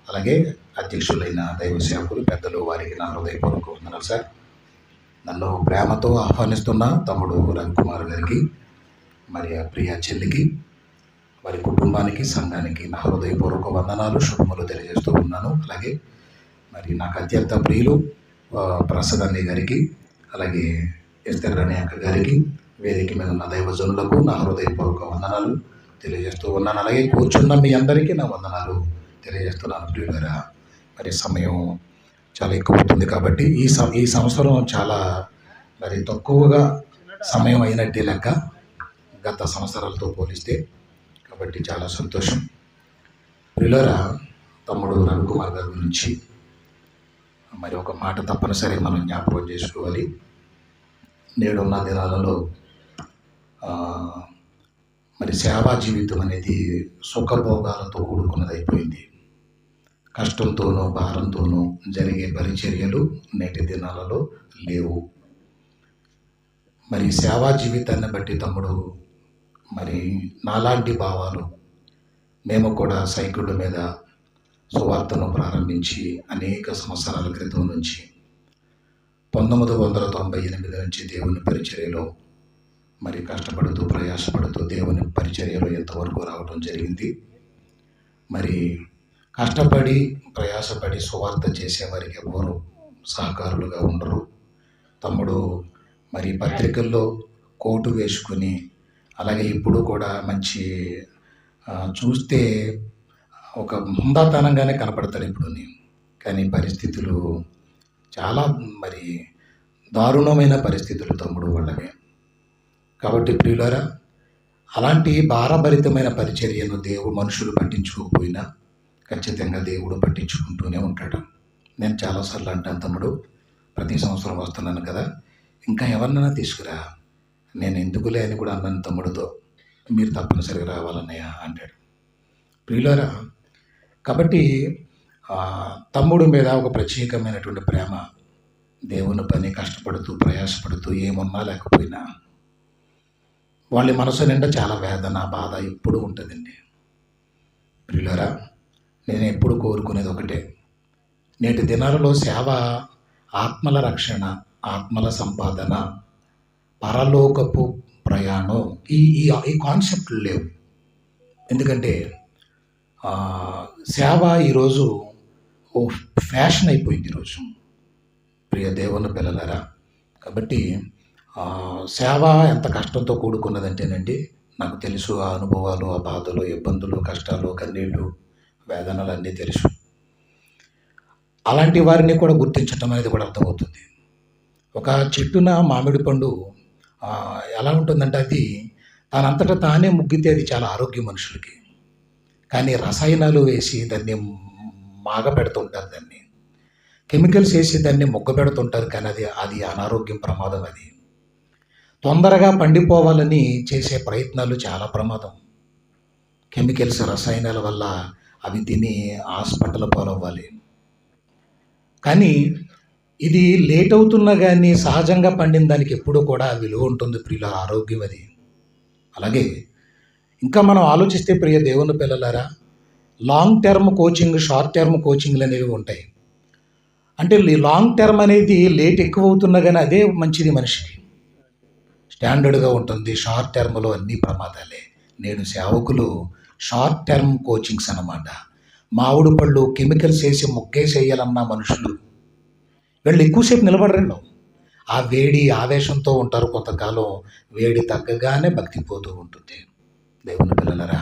అలాగే అధ్యక్షులైన దైవ సేవకులు పెద్దలు వారికి నా హృదయపూర్వక వందనాలు సార్. నన్ను ప్రేమతో ఆహ్వానిస్తున్న తమ్ముడు రవికుమార్ గారికి, మరి ఆ ప్రియ చెల్లికి, వారి కుటుంబానికి, సంఘానికి నా హృదయపూర్వక వందనాలు, శుభములు తెలియజేస్తూ ఉన్నాను. అలాగే మరి నాకు అత్యంత ప్రియులు ప్రసాద్ అన్నయ్య గారికి, అలాగే ఎస్తర్ అనే అక్క గారికి, వేదిక మీద ఉన్న దైవజనులకు నా హృదయపూర్వక వందనాలు తెలియజేస్తూ ఉన్నాను. అలాగే కూర్చున్న మీ అందరికీ నా వందనాలు తెలియజేస్తున్నాను. ప్రియులారా, మరి సమయం చాలా ఎక్కువ అవుతుంది కాబట్టి ఈ సంవత్సరం చాలా మరి తక్కువగా సమయం అయినట్టే లెక్క గత సంవత్సరాలతో పోలిస్తే. కాబట్టి చాలా సంతోషం. ప్రియులారా, తమ్ముడు రవికుమార్ గారి గురించి మరి ఒక మాట తప్పనిసరిగా మనం జ్ఞాపకం చేసుకోవాలి. నేడున్న దినాలలో మరి సేవా జీవితం అనేది సుఖభోగాలతో కూడుకున్నది అయిపోయింది. కష్టంతోనూ భారంతోనూ జరిగే పరిచర్యలు నేటి దినాలలో లేవు. మరి సేవా జీవితాన్ని బట్టి తమ్ముడు మరి నాలాంటి భావాలు, మేము కూడా సైకిళ్ళ మీద సువార్తను ప్రారంభించి అనేక సంవత్సరాల క్రితం నుంచి 1998 నుంచి దేవుని పరిచర్యలో మరి కష్టపడుతూ ప్రయాసపడుతూ దేవుని పరిచర్యలో ఎంతవరకు రావడం జరిగింది. మరి కష్టపడి ప్రయాసపడి సువార్త చేసేవారికి ఎవరు సహకారులుగా ఉండరు. తమ్ముడు మరి పత్రికల్లో కోటు వేసుకుని, అలాగే ఇప్పుడు కూడా మంచి చూస్తే ఒక హుందాతనంగానే కనపడతాడు ఇప్పుడు. కానీ పరిస్థితులు చాలా మరి దారుణమైన పరిస్థితులు తమ్ముడు వాళ్ళవే. కాబట్టి ప్రియులారా, అలాంటి భారభరితమైన పరిచర్యను మనుషులు పట్టించుకోకపోయినా ఖచ్చితంగా దేవుడు పట్టించుకుంటూనే ఉంటాడు. నేను చాలాసార్లు అంటాను, తమ్ముడు ప్రతి సంవత్సరం వస్తున్నాను కదా, ఇంకా ఎవరినైనా తీసుకురా. నేను ఎందుకులే అని కూడా అన్నాను తమ్ముడితో. మీరు తప్పనిసరిగా రావాలన్నయ్య అంటాడు. ప్రియులారా, కాబట్టి తమ్ముడు మీద ఒక ప్రత్యేకమైనటువంటి ప్రేమ, దేవుని పని కష్టపడుతూ ప్రయాసపడుతూ ఏమున్నా లేకపోయినా వాళ్ళ మనసు నిండా చాలా వేదన, బాధ ఎప్పుడు ఉంటుందండి. ప్రియులారా, నేను ఎప్పుడు కోరుకునేది ఒకటే, నేటి దినాలలో సేవ ఆత్మల రక్షణ, ఆత్మల సంపాదన, పరలోకపు ప్రయాణం, ఈ కాన్సెప్ట్లు లేవు. ఎందుకంటే సేవ ఈరోజు ఓ ఫ్యాషన్ అయిపోయింది ఈరోజు, ప్రియ దేవుని పిల్లలారా. కాబట్టి సేవ ఎంత కష్టంతో కూడుకున్నదంటేనండి, నాకు తెలుసు. ఆ అనుభవాలు, ఆ బాధలు, ఇబ్బందులు, కష్టాలు, కన్నీళ్ళు, వేదనలు అన్నీ తెలుసు. అలాంటి వారిని కూడా గుర్తించటం అనేది కూడా అర్థమవుతుంది. ఒక చెట్టున మామిడి పండు ఎలా ఉంటుందంటే, అది దానంతటా తానే ముగ్గితే అది చాలా ఆరోగ్యం మనుషులకి. కానీ రసాయనాలు వేసి దాన్ని మాగపెడుతుంటారు, దాన్ని కెమికల్స్ వేసి దాన్ని మొగ్గ పెడుతుంటారు. కానీ అది అనారోగ్యం, ప్రమాదం. అది తొందరగా పండిపోవాలని చేసే ప్రయత్నాలు చాలా ప్రమాదం. కెమికల్స్, రసాయనాల వల్ల అవి తిని హాస్పిటల్ పాలవ్వాలి. కానీ ఇది లేట్ అవుతున్నా కానీ సహజంగా పండిన దానికి ఎప్పుడూ కూడా విలువ ఉంటుంది ప్రియుల, ఆరోగ్యం అది. అలాగే ఇంకా మనం ఆలోచిస్తే ప్రియ దేవుని పిల్లలారా, long term coaching, short term కోచింగ్లు అనేవి ఉంటాయి. అంటే లాంగ్ టర్మ్ అనేది లేట్ ఎక్కువ అవుతున్నా కానీ అదే మంచిది, మనిషికి స్టాండర్డ్గా ఉంటుంది. షార్ట్ టర్మ్లో అన్ని ప్రమాదాలే. నేడు సేవకులు షార్ట్ టర్మ్ కోచింగ్స్ అన్నమాట. మామిడి పళ్ళు కెమికల్స్ వేసి మొగ్గేసేయాలన్న మనుషులు వీళ్ళు ఎక్కువసేపు నిలబడరండి. ఆ వేడి ఆవేశంతో ఉంటారు. కొంతకాలం వేడి తగ్గగానే భక్తి పోతూ ఉంటుంది. దేవుని పిల్లలరా,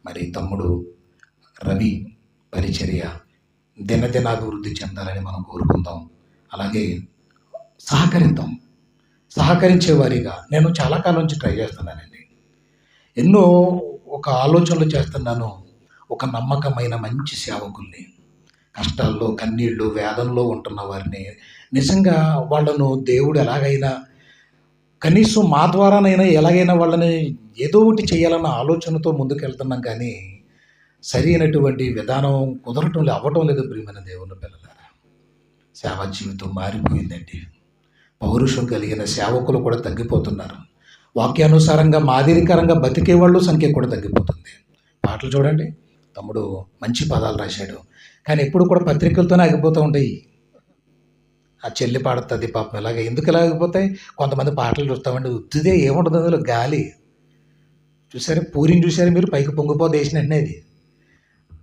మరి తమ్ముడు రవి పరిచర్య దినదినాభివృద్ధి చెందాలని మనం కోరుకుందాం. అలాగే సహకరించే వారిగా నేను చాలా కాలం నుంచి ట్రై చేస్తున్నానండి. ఎన్నో ఒక ఆలోచనలు చేస్తున్నాను. ఒక నమ్మకమైన మంచి సేవకుల్ని, కష్టాల్లో, కన్నీళ్ళు, వేదనలో ఉంటున్న వారిని నిజంగా వాళ్ళను దేవుడు ఎలాగైనా కనీసం మా ద్వారానైనా ఎలాగైనా వాళ్ళని ఏదో ఒకటి చేయాలన్న ఆలోచనతో ముందుకెళ్తున్నాం. కానీ సరి అయినటువంటి విధానం అవ్వటం లేదు. ప్రియమైన దేవుని పిల్లలారా, సేవా జీవితం మారిపోయిందండి. పౌరుషం కలిగిన సేవకులు కూడా తగ్గిపోతున్నారు. వాక్యానుసారంగా మాదిరికరంగా బతికే వాళ్ళు సంఖ్య కూడా తగ్గిపోతుంది. పాటలు చూడండి, తమ్ముడు మంచి పదాలు రాశాడు. కానీ ఎప్పుడు కూడా పత్రికలతోనే ఆగిపోతూ ఉంటాయి. ఆ చెల్లి పాడుతుంది పాపం ఇలాగ ఎందుకు ఇలా ఆగిపోతాయి? కొంతమంది పాటలు చూస్తామండి, ఉత్తిదే ఏముంటుంది అందులో గాలి. చూసారా పూరిని చూసారా మీరు? పైకి పొంగిపోతే వేసిన వెంటనే అది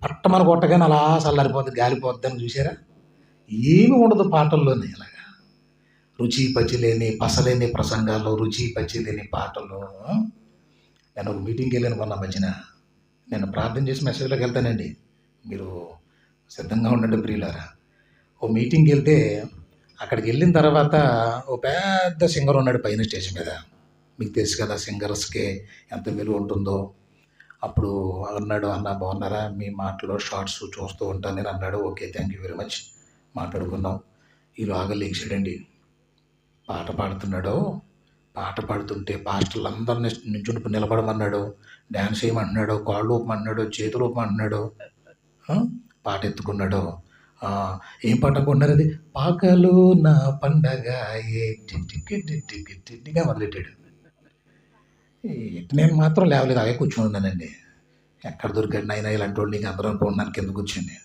పట్టమని కొట్టగానే అలా చల్లారిపోద్ది, గాలిపోద్దని చూసారా? ఏమి ఉండదు పాటల్లోనే. ఇలాగా రుచి పచ్చి లేని పసలేని ప్రసంగాల్లో, రుచి పచ్చి లేని పాటలు. నేను ఒక మీటింగ్కి వెళ్ళాను మొన్న మధ్యన. నేను ప్రార్థన చేసి మెసేజ్లోకి వెళ్తానండి, మీరు సిద్ధంగా ఉండండి ప్రియులారా. ఓ మీటింగ్కి వెళ్తే అక్కడికి వెళ్ళిన తర్వాత ఓ పెద్ద సింగర్ ఉన్నాడు పైన స్టేజ్ మీద. మీకు తెలుసు కదా సింగర్స్కి ఎంత విలువ ఉంటుందో. అప్పుడు అన్నాడు, అన్న బాగున్నారా, మీ మాటలో షార్ట్స్ చూస్తూ ఉంటాను నేను అన్నాడు. Okay thank you very much, మాట్లాడుకున్నాం. ఈలోగా లేచాడండి, పాట పాడుతున్నాడు. పాట పాడుతుంటే పాస్టర్లు అందరినీ నించుని నిలబడమన్నాడు, డ్యాన్స్ చేయమంటున్నాడు, కాళ్ళు ఊపమంటున్నాడు, చేతులు ఊపమంటున్నాడు. పాట ఎత్తుకున్నాడు. ఏం పాట అనుకుంటున్నారు అది? పాకలు నా పండగ టిట్టిగా మొదలెట్టాడు. నేను మాత్రం లేవలేదు, అలాగే కూర్చొని ఉన్నానండి. ఎక్కడ దొరికాడు నాయన ఇలాంటి వాడు నీకు అందరూ అనుకుంటున్నాను కింద కూర్చొని.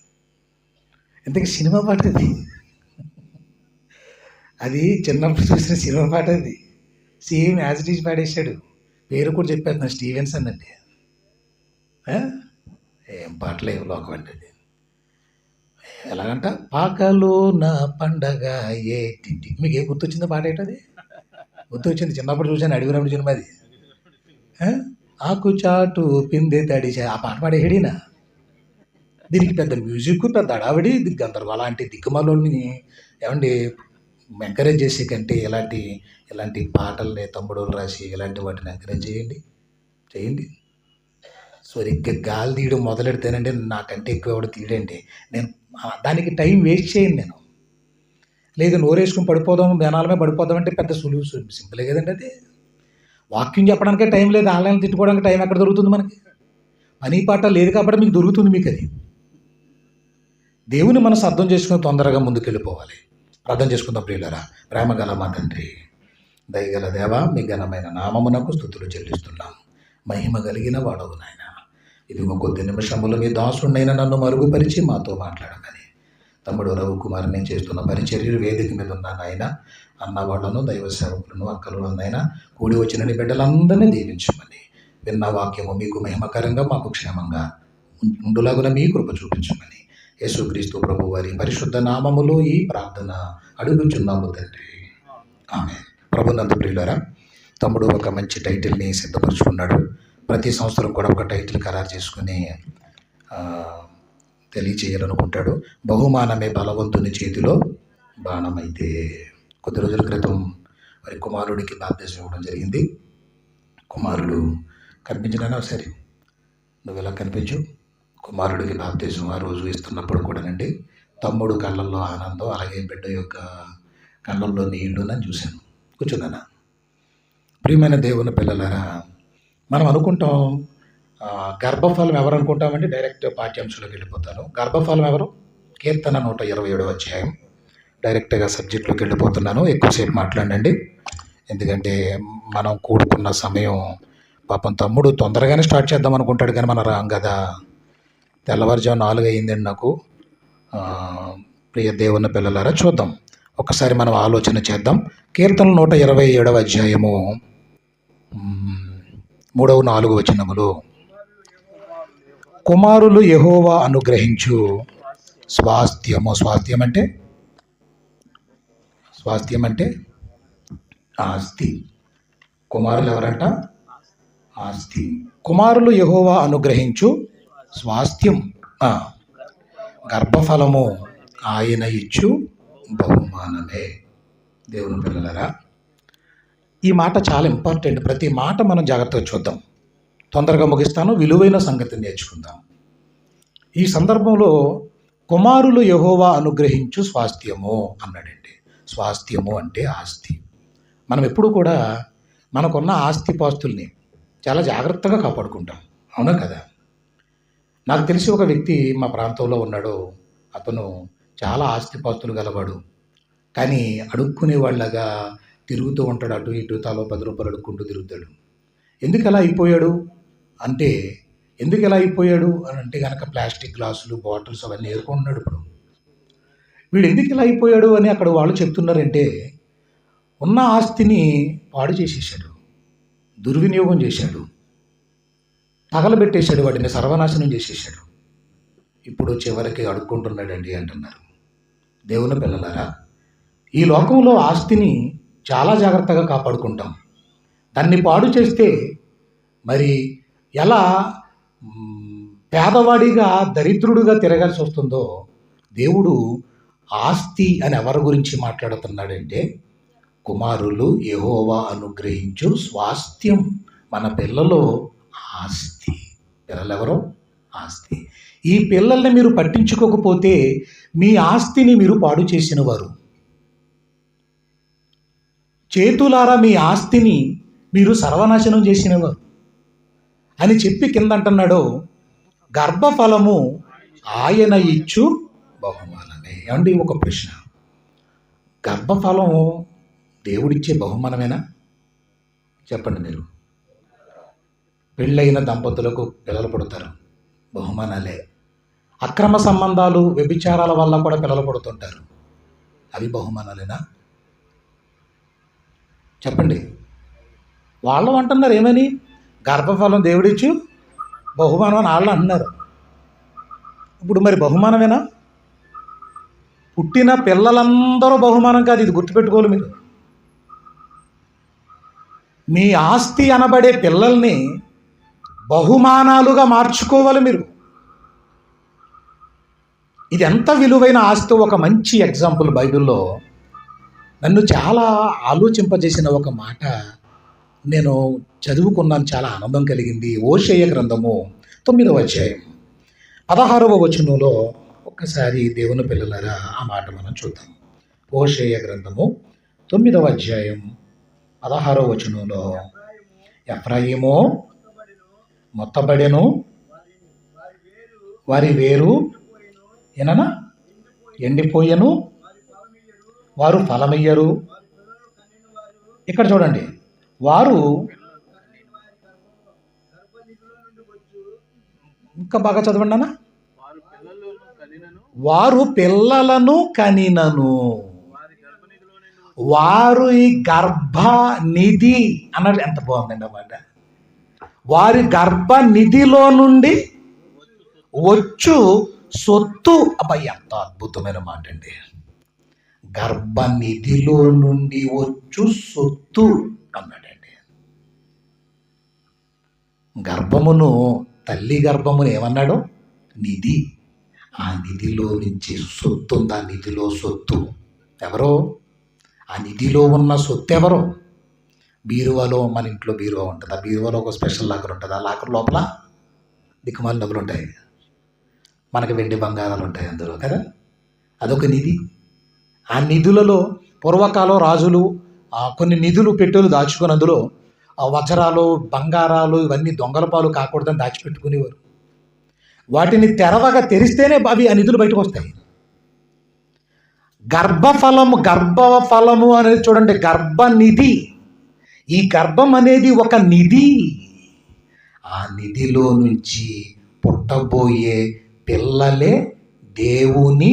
ఇంతకీ సినిమా పాట అది. అది చిన్నప్పుడు చూసిన సినిమా పాట అది. సేమ్ యాజ్ ఇట్ ఈజ్ పాడేశాడు. పేరు కూడా చెప్పేస్తున్నా, స్టీవెన్సన్ అండి. ఏం పాటలే లోకం అండి అది. ఎలాగంట పాకలో నా పండగ ఏ తింటి. మీకు ఏ గుర్తొచ్చిందో పాట ఏంటది? గుర్తొచ్చింది, చిన్నప్పుడు చూశాను అడిగినప్పుడు సినిమా అది. ఆకు చాటు పిందే తడిచా, ఆ పాట పాడేడినా. దీనికి పెద్ద మ్యూజిక్, పెద్ద అడావిడి, గందరగోళం. అలాంటి దిక్కుమాలని ఏమండి ఎంకరేజ్ చేసే కంటే ఇలాంటి పాటల్ని తమ్ముడు రాసి ఇలాంటి వాటిని ఎంకరేజ్ చేయండి. సరిగ్గా గాలి తీయడం మొదలెడితేనండి నాకంటే ఎక్కువ ఎవడు తీయడండి. నేను దానికి టైం వేస్ట్ చేయను నేను. లేదు నోరేసుకుని పడిపోదాం, బెనాలమే పడిపోదాం అంటే పెద్ద సులువు, సింపులే కదండి అది. వాక్యం చెప్పడానికే టైం లేదు, ఆన్లైన్ తిట్టుకోవడానికి టైం ఎక్కడ దొరుకుతుంది మనకి? పని పాట లేదు కాబట్టి మీకు దొరుకుతుంది మీకు అది. దేవుని మనసు అర్థం చేసుకుని తొందరగా ముందుకెళ్ళిపోవాలి. ప్రార్థన చేసుకుందాం ప్రియులారా. ప్రేమ గల మా తండ్రి, దయగల దేవా, మీ ఘనమైన నామమునకు స్తుతులు చెల్లిస్తున్నాం. మహిమ కలిగిన వాడవు నాయన. ఇదిగో కొద్ది నిమిషములు మీ దాసుడినైనా నన్ను మరుగుపరిచి మాతో మాట్లాడమని తమ్ముడు రవికుమార్ నేను చేస్తున్న పరిచర్యలు వేదిక మీద ఉన్నాను ఆయన. అన్న వాళ్ళను, దైవ సేవకులను, అక్కలనైనా కూడి వచ్చిన బిడ్డలందరినీ దీవించమని, విన్న వాక్యము మీకు మహిమకరంగా మాకు క్షేమంగా ఉండులాగున మీ కృప చూపించమని యేసుక్రీస్తు ప్రభు వారి పరిశుద్ధ నామములో ఈ ప్రార్థన అడుగుచున్నాము తండ్రి, ఆమేన్. ప్రభునందు ప్రియులారా, తమ్ముడు ఒక మంచి టైటిల్ని సిద్ధపరుచుకున్నాడు. ప్రతి సంవత్సరం కూడా ఒక టైటిల్ ఖరారు చేసుకుని తెలియచేయాలనుకుంటాడు. బహుమానమే బలవంతుని చేతిలో బాణమైతే. కొద్ది రోజుల క్రితం వారి కుమారుడికి బాప్తిజం ఇవ్వడం జరిగింది. కుమారుడు కనిపించినా సరే నువ్వు ఎలా కనిపించు. కుమారుడికి బాప్తిజం ఆ రోజు ఇస్తున్నప్పుడు కూడానండి తమ్ముడు కళ్ళల్లో ఆనందం, అలాగే బిడ్డ యొక్క కళ్ళల్లో నీళ్లు నేను చూశాను. కూర్చున్నాను. ప్రియమైన దేవుని పిల్లలారా, మనం అనుకుంటాం గర్భఫలం ఎవరు అనుకుంటామంటే డైరెక్ట్ పాఠ్యాంశంలోకి వెళ్ళిపోతాను. గర్భఫలం ఎవరు? కీర్తన 127వ అధ్యాయం. డైరెక్ట్గా సబ్జెక్ట్లోకి వెళ్ళిపోతున్నాను. ఎక్కువసేపు మాట్లాడండి, ఎందుకంటే మనం కూడుకున్న సమయం. పాపం తమ్ముడు తొందరగానే స్టార్ట్ చేద్దాం అనుకుంటాడు, కానీ మనం రాం కదా. తెల్లవారుజాము 4 అయిందండి నాకు. ప్రియ దేవుని పిల్లలారా, చూద్దాం ఒకసారి మనం ఆలోచన చేద్దాం. కీర్తనలు 127వ అధ్యాయము 3-4 వచనములు. కుమారులు యెహోవా అనుగ్రహించు స్వాస్థ్యము. స్వాస్థ్యం అంటే ఆస్తి. కుమారులు ఎవరంట? ఆస్తి. కుమారులు యెహోవా అనుగ్రహించు స్వాస్థ్యం, గర్భఫలము ఆయన ఇచ్చు బహుమానమే. దేవుని పిల్లలారా, ఈ మాట చాలా ఇంపార్టెంట్. ప్రతి మాట మనం జాగ్రత్తగా చూద్దాం. తొందరగా ముగిస్తాను. విలువైన సంగతి నేర్చుకుందాం. ఈ సందర్భంలో కుమారులు యెహోవా అనుగ్రహించు స్వాస్థ్యము అన్నాడండి. స్వాస్థ్యము అంటే ఆస్తి. మనం ఎప్పుడు కూడా మనకున్న ఆస్తిపాస్తుల్ని చాలా జాగ్రత్తగా కాపాడుకుంటాం, అవునా కదా? నాకు తెలిసి ఒక వ్యక్తి మా ప్రాంతంలో ఉన్నాడు. అతను చాలా ఆస్తిపాస్తులు గలవాడు, కానీ అడుక్కునే వాళ్ళగా తిరుగుతూ ఉంటాడు. అటు ఇటు తలో 10 రూపాయలు అడుక్కుంటూ తిరుగుతాడు. ఎందుకు అలా అయిపోయాడు అంటే ఎందుకు ఇలా అయిపోయాడు అని అంటే కనుక ప్లాస్టిక్ గ్లాసులు బాటిల్స్ అవన్నీ ఏరుకుంటున్నాడు. ఇప్పుడు వీడు ఎందుకు ఇలా అయిపోయాడు అని అక్కడ వాళ్ళు చెప్తున్నారంటే, ఉన్న ఆస్తిని పాడు చేసేసాడు, దుర్వినియోగం చేశాడు, తగలబెట్టేశాడు, వాటిని సర్వనాశనం చేసేసాడు. ఇప్పుడు చివరికి అడుక్కుంటున్నాడండి అంటున్నారు. దేవుని పిల్లలారా, ఈ లోకంలో ఆస్తిని చాలా జాగ్రత్తగా కాపాడుకుంటాం. దాన్ని పాడు చేస్తే మరి ఎలా పేదవాడిగా దరిద్రుడిగా తిరగాల్సి వస్తుందో, దేవుడు ఆస్తి అని ఎవరి గురించి మాట్లాడుతున్నాడంటే, కుమారులు యెహోవా అనుగ్రహించు స్వాస్థ్యం. మన పిల్లలు ఆస్తి. పిల్లలెవరో ఆస్తి. ఈ పిల్లల్ని మీరు పట్టించుకోకపోతే మీ ఆస్తిని మీరు పాడు చేసిన వారు. చేతులారా మీ ఆస్తిని మీరు సర్వనాశనం చేసినవారు అని చెప్పి కింద అంటున్నాడు, గర్భఫలము ఆయన ఇచ్చు బహుమానమే. ఏమండి, ఒక ప్రశ్న, గర్భఫలం దేవుడిచ్చే బహుమానమేనా? చెప్పండి మీరు. పెళ్ళైన దంపతులకు పిల్లలు పుడతారు, బహుమానాలే. అక్రమ సంబంధాలు వ్యభిచారాల వల్ల కూడా పిల్లలు పుడుతుంటారు, అవి బహుమానాలేనా? చెప్పండి. వాళ్ళు అంటున్నారు ఏమని, గర్భఫలం దేవుడిచ్చు బహుమానం అని వాళ్ళు అంటున్నారు. ఇప్పుడు మరి బహుమానమేనా? పుట్టిన పిల్లలందరూ బహుమానం కాదు, ఇది గుర్తుపెట్టుకోవాలి మీరు. మీ ఆస్తి అనబడే పిల్లల్ని బహుమానాలుగా మార్చుకోవాలి మీరు. ఇది ఎంత విలువైన ఆస్తి. ఒక మంచి ఎగ్జాంపుల్ బైబిల్లో నన్ను చాలా ఆలోచింపజేసిన ఒక మాట నేను చదువుకున్నాను, చాలా ఆనందం కలిగింది. హోషేయ గ్రంథము 9వ అధ్యాయం 16వ వచనంలో ఒక్కసారి దేవుని పిల్లలారా ఆ మాట మనం చూద్దాం. హోషేయ గ్రంథము 9వ అధ్యాయం 16వ వచనంలో, ఎఫ్రాయిము మొత్తబడెను, వారి వేరు ఏనన్నా ఎండిపోయెను, వారు ఫలమయ్యరు. ఇక్కడ చూడండి, వారు ఇంకా బాగా చదవండి అన్న, వారు పిల్లలను కనినను, వారు ఈ గర్భ నిధి అన్నది ఎంత బాగుందండి అన్నమాట. వారి గర్భ నిధిలో నుండి వచ్చు సొత్తు. అబ్బాయి ఎంత అద్భుతమైన మాట అండి. గర్భ నిధిలో నుండి వచ్చు సొత్తు అన్నాడండి. గర్భమును, తల్లి గర్భమును ఏమన్నాడు? నిధి. ఆ నిధిలో నుంచి సొత్తు ఉంది. ఆ నిధిలో సొత్తు ఎవరో? ఆ నిధిలో ఉన్న సొత్తు ఎవరో? బీరువాలో, మన ఇంట్లో బీరువా ఉంటుంది, ఆ బీరువాలో ఒక స్పెషల్ లాకర్ ఉంటుంది. ఆ లాకర్ లోపల దిక్కుమాల డబ్బులు ఉంటాయి, మనకి వెండి బంగారాలు ఉంటాయి అందులో కదా. అదొక నిధి. ఆ నిధులలో పూర్వకాలం రాజులు కొన్ని నిధులు పెట్టెలు దాచుకొని అందులో వజ్రాలు, బంగారాలు ఇవన్నీ దొంగల పాలు కాకూడదని దాచిపెట్టుకునేవారు. వాటిని తెరిస్తేనే అవి ఆ నిధులు బయటకు వస్తాయి. గర్భఫలము అనేది చూడండి, గర్భ నిధి. ఈ గర్భం అనేది ఒక నిధి. ఆ నిధిలో నుంచి పుట్టబోయే పిల్లలే దేవుని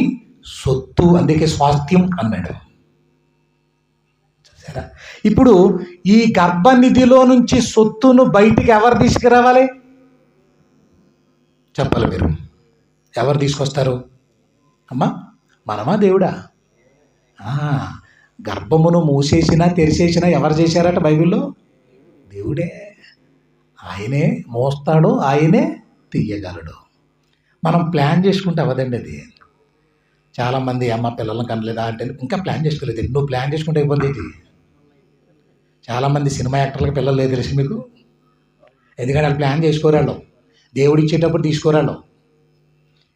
సొత్తు, అందుకే స్వాస్థ్యం అన్నాడు. సరే, ఇప్పుడు ఈ గర్భనిధిలో నుంచి సొత్తును బయటికి ఎవరు తీసుకురావాలి? చెప్పాలి మీరు. ఎవరు తీసుకొస్తారు అమ్మా? మనమా దేవుడా? గర్భమును మూసేసినా తెరిచేసినా ఎవరు చేశారట బైబిల్లో? దేవుడే. ఆయనే మోస్తాడు, ఆయనే తీయగలడు. మనం ప్లాన్ చేసుకుంటే అవ్వదండి అది. చాలామంది అమ్మ పిల్లలను కనలేదా అంటే ఇంకా ప్లాన్ చేసుకోలేదు. నువ్వు ప్లాన్ చేసుకుంటే అయిపోతుంది. చాలామంది సినిమా యాక్టర్లకు పిల్లలు లేదు తెలుసు మీకు. ఎందుకంటే వాళ్ళు ప్లాన్ చేసుకోరాళ్ళు, దేవుడు ఇచ్చేటప్పుడు తీసుకోరాళ్ళు.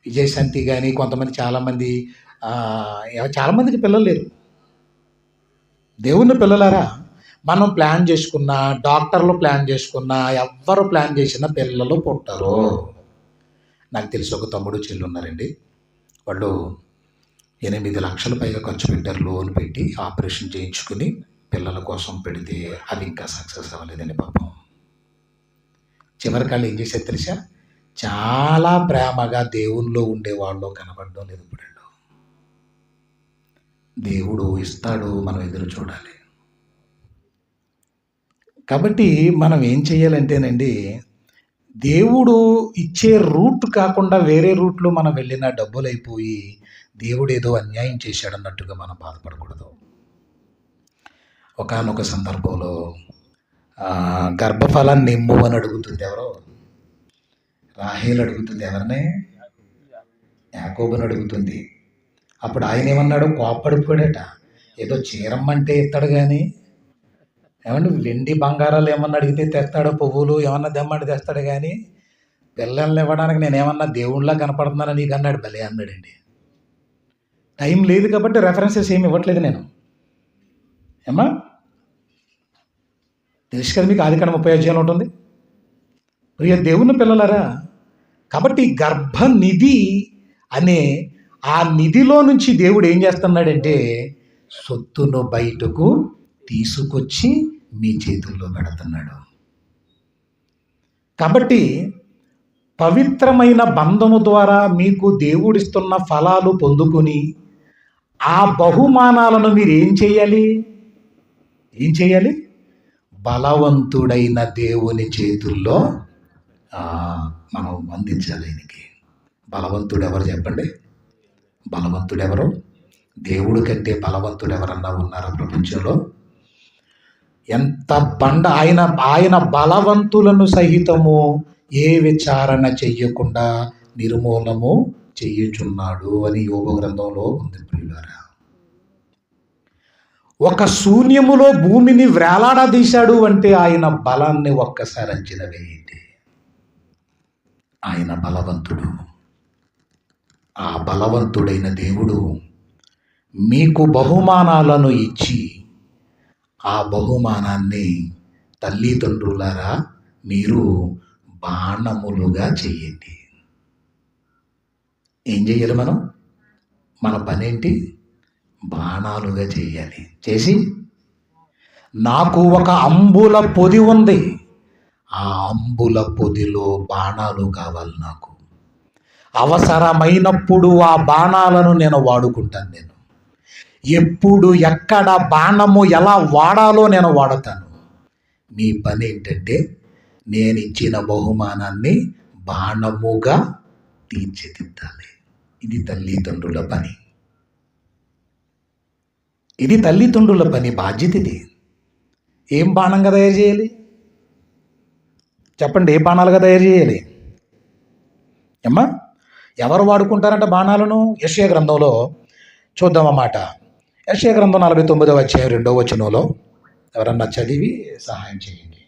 విజయశాంతి కానీ కొంతమంది చాలామందికి పిల్లలు లేరు. దేవుని పిల్లలారా, మనం ప్లాన్ చేసుకున్నా, డాక్టర్లు ప్లాన్ చేసుకున్నా, ఎవ్వరు ప్లాన్ చేసినా పిల్లలు పుట్టరు. నాకు తెలిసి ఒక తమ్ముడు చెల్లి ఉన్నారండి. వాళ్ళు 8 లక్షల పైగా ఖర్చు పెట్టారు, లోన్ పెట్టి ఆపరేషన్ చేయించుకుని పిల్లల కోసం పెడితే అది ఇంకా సక్సెస్ అవ్వలేదండి పాపం. చివరికి వాళ్ళు ఏం చేశారు తెలుసా? చాలా ప్రేమగా దేవునిలో ఉండేవాళ్ళు కనబడడం లేదు ఇప్పుడు. దేవుడు ఇస్తాడు, మనం ఎదురు చూడాలి. కాబట్టి మనం ఏం చేయాలంటేనండి, దేవుడు ఇచ్చే రూట్ కాకుండా వేరే రూట్లో మనం వెళ్ళిన డబ్బులైపోయి దేవుడు ఏదో అన్యాయం చేశాడన్నట్టుగా మనం బాధపడకూడదు. ఒకానొక సందర్భంలో గర్భఫలాన్ని ఇమ్ము అని అడుగుతుంది ఎవరో, రాహేలు అడుగుతుంది. ఎవరినే? యాకోబుని అడుగుతుంది. అప్పుడు ఆయన ఏమన్నాడు? కోప్పడిపోయాడట. ఏదో చీరమ్మంటే ఇస్తాడు కానీ, ఏమంటే వెండి బంగారాలు ఏమన్నా అడిగితే తెస్తాడు, పువ్వులు ఏమన్నా తెమ్మంటే తెస్తాడు కానీ పిల్లల్ని ఇవ్వడానికి నేనేమన్నా దేవుళ్ళ కనపడుతున్నాను నీకు అన్నాడు. భలే అన్నాడండి. టైం లేదు కాబట్టి రెఫరెన్సెస్ ఏమి ఇవ్వట్లేదు నేను. ఏమా తెలుసు కదా మీకు, ఆదికాండం 30 అధ్యాయం ఉంటుంది. ప్రియ దేవుని పిల్లలారా, కాబట్టి గర్భనిధి అనే ఆ నిధిలో నుంచి దేవుడు ఏం చేస్తున్నాడంటే సొత్తును బయటకు తీసుకొచ్చి మీ చేతుల్లో పెడుతున్నాడు. కాబట్టి పవిత్రమైన బంధము ద్వారా మీకు దేవుడిస్తున్న ఫలాలు పొందుకొని ఆ బహుమానాలను మీరు ఏం చేయాలి? బలవంతుడైన దేవుని చేతుల్లో మనం అందించాలి. ఆయనకి బలవంతుడు ఎవరు చెప్పండి? బలవంతుడు ఎవరు? దేవుడి కంటే బలవంతుడు ఎవరన్నా ఉన్నారా ప్రపంచంలో? ఎంత బండ ఆయన బలవంతులను సహితము ఏ విచారణ చెయ్యకుండా నిర్మూలము చెయ్యుచున్నాడు అని యోబు గ్రంథంలో ఉంది. ప్రియులారా, ఒక శూన్యములో భూమిని వేలాడదీశాడు అంటే ఆయన బలాన్ని ఒక్కసారి అంచనా వేయండి. ఆయన బలవంతుడు. ఆ బలవంతుడైన దేవుడు మీకు బహుమానాలను ఇచ్చి ఆ బహుమానాన్ని తల్లిదండ్రులారా మీరు బాణములుగా చెయ్యండి. ఏం చెయ్యాలి మనం? మన పనేంటి? బాణాలుగా చెయ్యాలి. చేసి నాకు ఒక అంబుల పొది ఉంది, ఆ అంబుల పొదిలో బాణాలు కావాలి నాకు. అవసరమైనప్పుడు ఆ బాణాలను నేను వాడుకుంటాను. నేను ఎప్పుడు ఎక్కడ బాణము ఎలా వాడాలో నేను వాడతాను. మీ పని ఏంటంటే నేను ఇచ్చిన బహుమానాన్ని బాణముగా తీర్చిదిద్దాలి. ఇది తల్లిదండ్రుల పని. ఇది తల్లిదండ్రుల పని, బాధ్యత ఇది. ఏం బాణంగా తయారు చేయాలి చెప్పండి? ఏ బాణాలుగా తయారు చేయాలి? ఏమ్మా ఎవరు వాడుకుంటారంట బాణాలను? యెషయా గ్రంథంలో చూద్దామన్నమాట. యెషయా గ్రంథం 49వ అధ్యాయం 2వ వచనంలో ఎవరన్నా చదివి సహాయం చేయండి.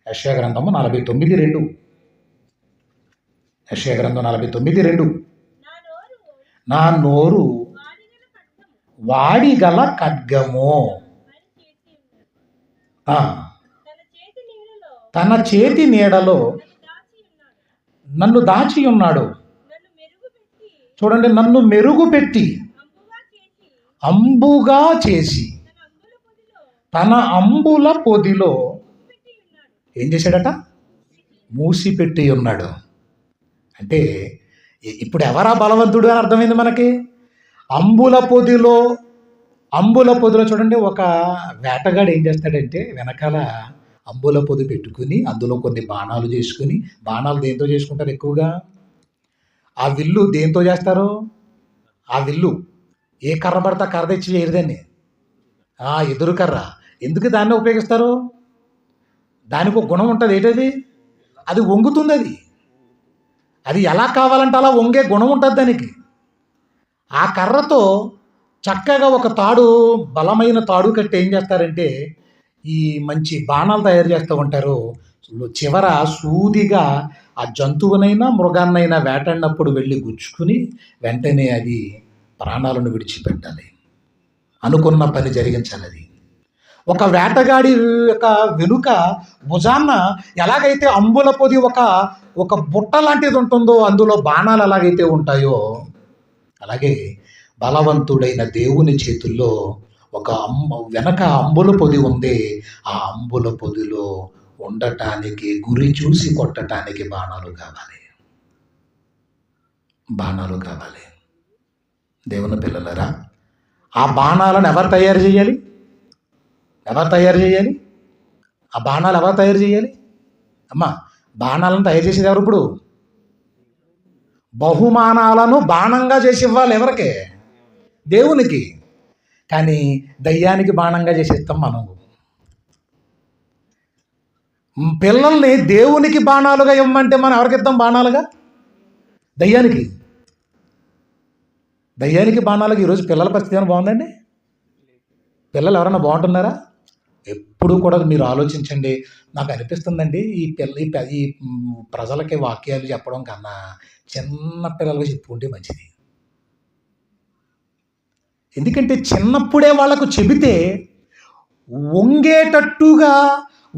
యెషయా గ్రంథము 49:2. యెషయా గ్రంథం 49:2. నా నోరు వాడిగల ఖడ్గము, తన చేతి నీడలో నన్ను దాచి ఉన్నాడు. చూడండి, నన్ను మెరుగుపెట్టి అంబుగా చేసి తన అంబుల పొదిలో ఏం చేశాడట? మూసిపెట్టి ఉన్నాడు. అంటే ఇప్పుడు ఎవరా బలవంతుడు అని అర్థమైంది మనకి. అంబుల పొదిలో చూడండి, ఒక వేటగాడు ఏం చేస్తాడంటే వెనకాల అంబుల పొది పెట్టుకుని అందులో కొన్ని బాణాలు చేసుకుని, బాణాలు దేంతో చేసుకుంటారు ఎక్కువగా? ఆ విల్లు దేంతో చేస్తారు? ఆ విల్లు ఏ కర్ర పడితే కర్ర తెచ్చి చేయరుదాన్ని, ఎదురు కర్ర. ఎందుకు దాన్ని ఉపయోగిస్తారు? దానికి ఒక గుణం ఉంటుంది. ఏంటది? అది వంగుతుంది. అది ఎలా కావాలంటే అలా వంగే గుణం ఉంటుంది దానికి. ఆ కర్రతో చక్కగా ఒక తాడు, బలమైన తాడు కట్టి ఏం చేస్తారంటే ఈ మంచి బాణాలు తయారు చేస్తూ ఉంటారు. చివర సూదిగా ఆ జంతువునైనా మృగాన్నైనా వేటాడినప్పుడు వెళ్ళి గుచ్చుకుని వెంటనే అది ప్రాణాలను విడిచిపెట్టాలి. అనుకున్న పని జరిగించాలి. అది ఒక వేటగాడి యొక్క వెనుక భుజాన్న ఎలాగైతే అంబుల పొది ఒక బుట్ట లాంటిది ఉంటుందో, అందులో బాణాలు ఎలాగైతే ఉంటాయో, అలాగే బలవంతుడైన దేవుని చేతుల్లో వెనక అంబుల పొది ఉంది. ఆ అంబుల పొదిలో ఉండటానికి, గురి చూసి కొట్టడానికి బాణాలు కావాలి. బాణాలు కావాలి. దేవుని పిల్లలరా, ఆ బాణాలను ఎవరు తయారు చేయాలి? ఎవరు తయారు చేయాలి? ఆ బాణాలు ఎవరు తయారు చేయాలి? అమ్మా, బాణాలను తయారు చేసేది ఎవరు? ఇప్పుడు బహుమానాలను బాణంగా చేసి ఇవ్వాలి ఎవరికి? దేవునికి. కానీ దయ్యానికి బాణంగా చేసేస్తాం మనం. పిల్లల్ని దేవునికి బాణాలుగా ఇవ్వమంటే మనం ఎవరికి ఇద్దాం బాణాలుగా? దయ్యానికి. దయ్యానికి బాణాలుగా ఈరోజు పిల్లల పరిస్థితి ఏమైనా బాగుందండి? పిల్లలు ఎవరైనా బాగుంటున్నారా? ఎప్పుడు కూడా మీరు ఆలోచించండి. నాకు అనిపిస్తుందండి, ఈ ప్రజలకి వాక్యాలు చెప్పడం కన్నా చిన్న పిల్లలకి చెప్పుకుంటే మంచిది. ఎందుకంటే చిన్నప్పుడే వాళ్ళకు చెబితే వంగేటట్టుగా,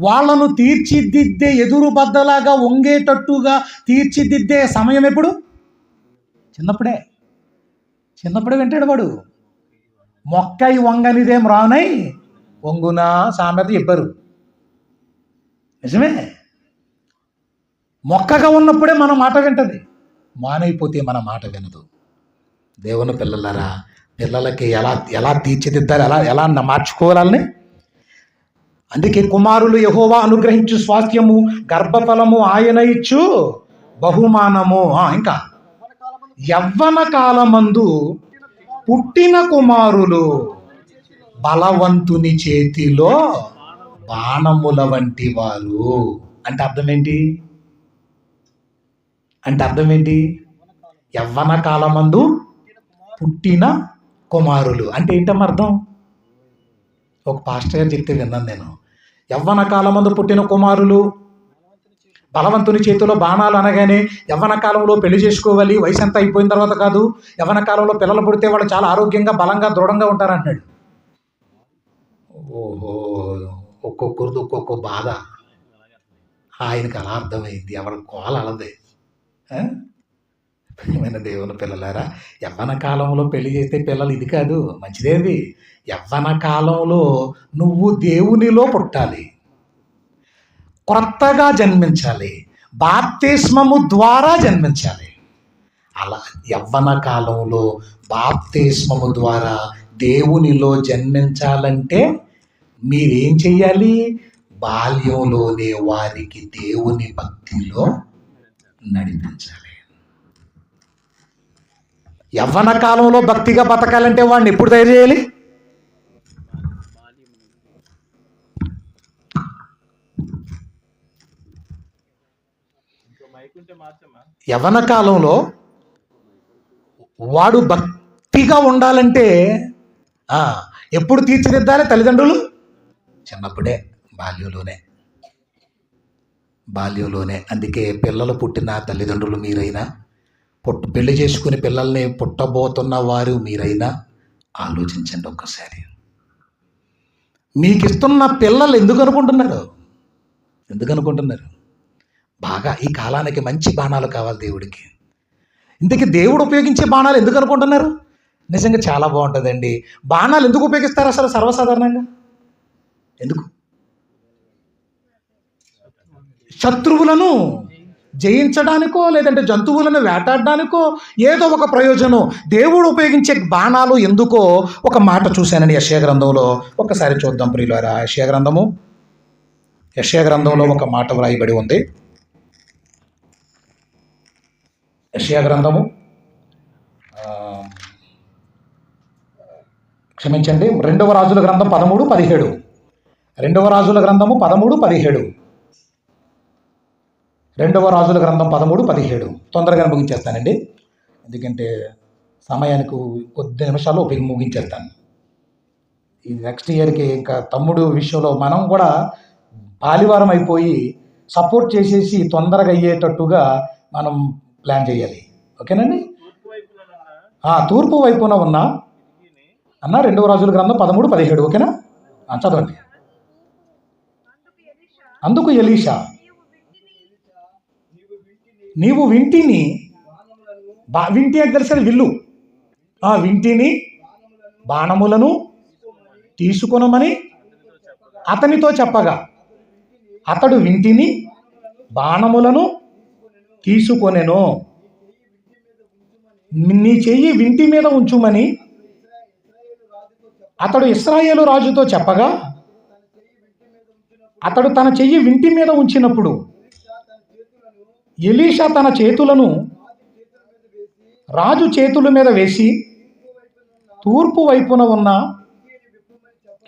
వాళ్ళను తీర్చిదిద్దే, ఎదురు బద్దలాగా వంగేటట్టుగా తీర్చిదిద్దే సమయం ఎప్పుడు? చిన్నప్పుడే. చిన్నప్పుడే వింటాడు వాడు. మొక్కై వంగనిదేం రానై వంగునా సామెత చెప్పారు. నిజమే. మొక్కగా ఉన్నప్పుడే మన మాట వింటది, మానైపోతే మన మాట వినదు. దేవుని పిల్లలారా, పిల్లలకి ఎలా ఎలా తీర్చిదిద్దాలి, ఎలా ఎలా మార్చుకోవాలని. అందుకే కుమారులు యెహోవా అనుగ్రహించు స్వాస్థ్యము, గర్భఫలము ఆయన ఇచ్చు బహుమానము. ఇంకా యవ్వన కాలమందు పుట్టిన కుమారులు బలవంతుని చేతిలో బాణముల వంటి వారు. అంటే అర్థం ఏంటి? యవ్వన కాలమందు పుట్టిన కుమారులు అంటే ఏంటమ్మా అర్థం? ఒక పాస్టర్ గారు చెప్తే విన్నాను నేను. యవ్వన కాలమందు పుట్టిన కుమారులు బలవంతుని చేతిలో బాణాలు అనగానే యవ్వన కాలంలో పెళ్లి చేసుకోవాలి, వయసు ఎంత అయిపోయిన తర్వాత కాదు. యవ్వన కాలంలో పిల్లలు పుడితే వాళ్ళు చాలా ఆరోగ్యంగా, బలంగా, దృఢంగా ఉంటారంటున్నాడు. ఓహో, ఒక్కొక్కరిది ఒక్కొక్క బాధ. ఆయనకు అలా అర్థమైంది, ఎవరి కోల అలదే. ప్రియమైన దేవుని పిల్లలారా, యవ్వన కాలంలో పెళ్లి చేస్తే పిల్లలు ఇది కాదు, మంచిదేది. యవ్వన కాలంలో నువ్వు దేవునిలో పుట్టాలి, క్రొత్తగా జన్మించాలి, బాప్తిస్మము ద్వారా జన్మించాలి. అలా యవ్వన కాలంలో బాప్తిస్మము ద్వారా దేవునిలో జన్మించాలంటే మీరేం చెయ్యాలి? బాల్యంలోనే వారికి దేవుని భక్తిలో నడిపించాలి. యవ్వన కాలంలో భక్తిగా బతకాలంటే వాడిని ఎప్పుడు తయారు చేయాలి? యవ్వన కాలంలో వాడు భక్తిగా ఉండాలంటే ఎప్పుడు తీర్చిదిద్దాలి? తల్లిదండ్రులు చిన్నప్పుడే, బాల్యంలోనే. అందుకే పిల్లలు పుట్టిన తల్లిదండ్రులు మీరైనా, పెళ్లి చేసుకుని పిల్లల్ని పుట్టబోతున్న వారు మీరైనా ఆలోచించండి ఒక్కసారి. మీకు ఇస్తున్న పిల్లలు ఎందుకు అనుకుంటున్నారు? బాగా ఈ కాలానికి మంచి బాణాలు కావాలి దేవుడికి. ఇందుకే దేవుడు ఉపయోగించే బాణాలు ఎందుకు అనుకుంటున్నారు? నిజంగా చాలా బాగుంటుందండి. బాణాలు ఎందుకు ఉపయోగిస్తారు అసలు సర్వసాధారణంగా? ఎందుకు? శత్రువులను జయించడానికో, లేదంటే జంతువులను వేటాడడానికో, ఏదో ఒక ప్రయోజనం. దేవుడు ఉపయోగించే బాణాలు ఎందుకో ఒక మాట చూశానండి యెషయా గ్రంథంలో. ఒకసారి చూద్దాం ప్రియులారా. యెషయా గ్రంథంలో ఒక మాట వ్రాయబడి ఉంది. యెషయా గ్రంథము క్షమించండి, 2వ రాజుల గ్రంథం 13:17. 2వ రాజుల గ్రంథము 13:17. 2వ రాజుల గ్రంథం 13:17. తొందరగా ముగించేస్తానండి, ఎందుకంటే సమయానికి కొద్ది నిమిషాలు ముగించేస్తాను. ఈ నెక్స్ట్ ఇయర్కి ఇంకా తమ్ముడు విషయంలో మనం కూడా బాలివారం అయిపోయి సపోర్ట్ చేసేసి తొందరగా అయ్యేటట్టుగా మనం ప్లాన్ చేయాలి. ఓకేనండి? తూర్పు వైపున ఉన్న 2వ రాజుల గ్రంథం 13:17. ఓకేనా? చదవండి. అందుకు ఎలీషా, నీవు వింటిని, వింటి అంటే తెలిసేది విల్లు, వింటిని బాణములను తీసుకొనమని అతనితో చెప్పగా, అతడు వింటిని బాణములను తీసుకొనెను. నీ చెయ్యి వింటి మీద ఉంచుమని అతడు ఇశ్రాయేలు రాజుతో చెప్పగా, అతడు తన చెయ్యి వింటి మీద ఉంచినప్పుడు ఎలీషా తన చేతులను రాజు చేతుల మీద వేసి తూర్పు వైపున ఉన్న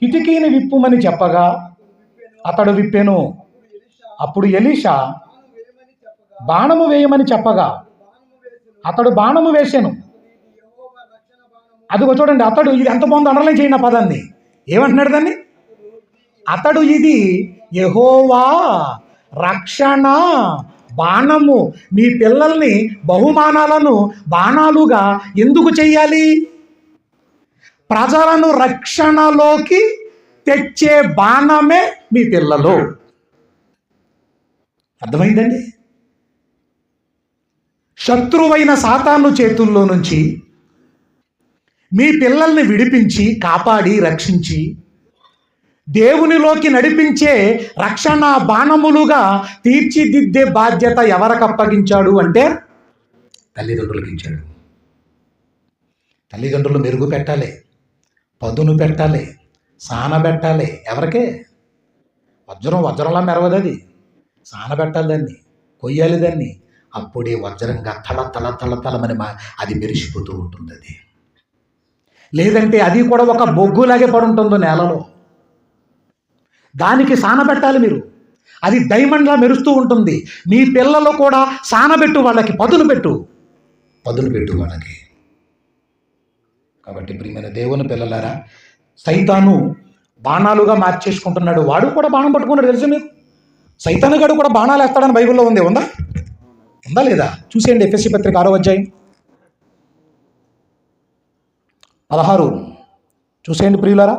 కిటికీని విప్పుమని చెప్పగా అతడు విప్పెను. అప్పుడు ఎలీషా బాణము వేయమని చెప్పగా అతడు బాణము వేసాను. అదిగో చూడండి, అతడు, ఇది ఎంత బాగుంది, అండర్లైన్ చేయండి ఆ పదాన్ని. ఏమంటున్నాడు దాన్ని? అతడు ఇది యెహోవా రక్షణ బాణము. మీ పిల్లల్ని బహుమానాలను బాణాలుగా ఎందుకు చెయ్యాలి? ప్రజలను రక్షణలోకి తెచ్చే బాణమే మీ పిల్లలు. అర్థమైందండి? శత్రువైన సాతాను చేతుల్లో నుంచి మీ పిల్లల్ని విడిపించి కాపాడి రక్షించి దేవునిలోకి నడిపించే రక్షణ బాణములుగా తీర్చిదిద్దే బాధ్యత ఎవరికి అప్పగించాడు అంటే తల్లిదండ్రులకు ఇచ్చాడు. తల్లిదండ్రులు మెరుగు పెట్టాలి, పదును పెట్టాలి, సానబెట్టాలి. ఎవరికే? వజ్రంలా మెరవదు అది. సానబెట్టాలి దాన్ని, కొయ్యాలి దాన్ని. అప్పుడే వజ్రంగా తలమని అది మెరిసిపోతూ ఉంటుంది. అది లేదంటే అది కూడా ఒక బొగ్గులాగే పడుంటుందో నేలలో. దానికి సానబెట్టాలి మీరు. అది డైమండ్లా మెరుస్తూ ఉంటుంది. మీ పిల్లలు కూడా సానబెట్టు, వాళ్ళకి పదును పెట్టు వాళ్ళకి. కాబట్టి ప్రియమైన దేవుని పిల్లలారా, సైతాను బాణాలుగా మార్చేసుకుంటున్నాడు. వాడు కూడా బాణం పట్టుకున్నాడు. తెలుసు మీకు? సైతాను గడు కూడా బాణాలు వేస్తాడని బైబిల్లో ఉందా లేదా? చూసేయండి, ఎఫెసీ పత్రిక 6వ అధ్యాయం 16 చూసేయండి ప్రియులారా.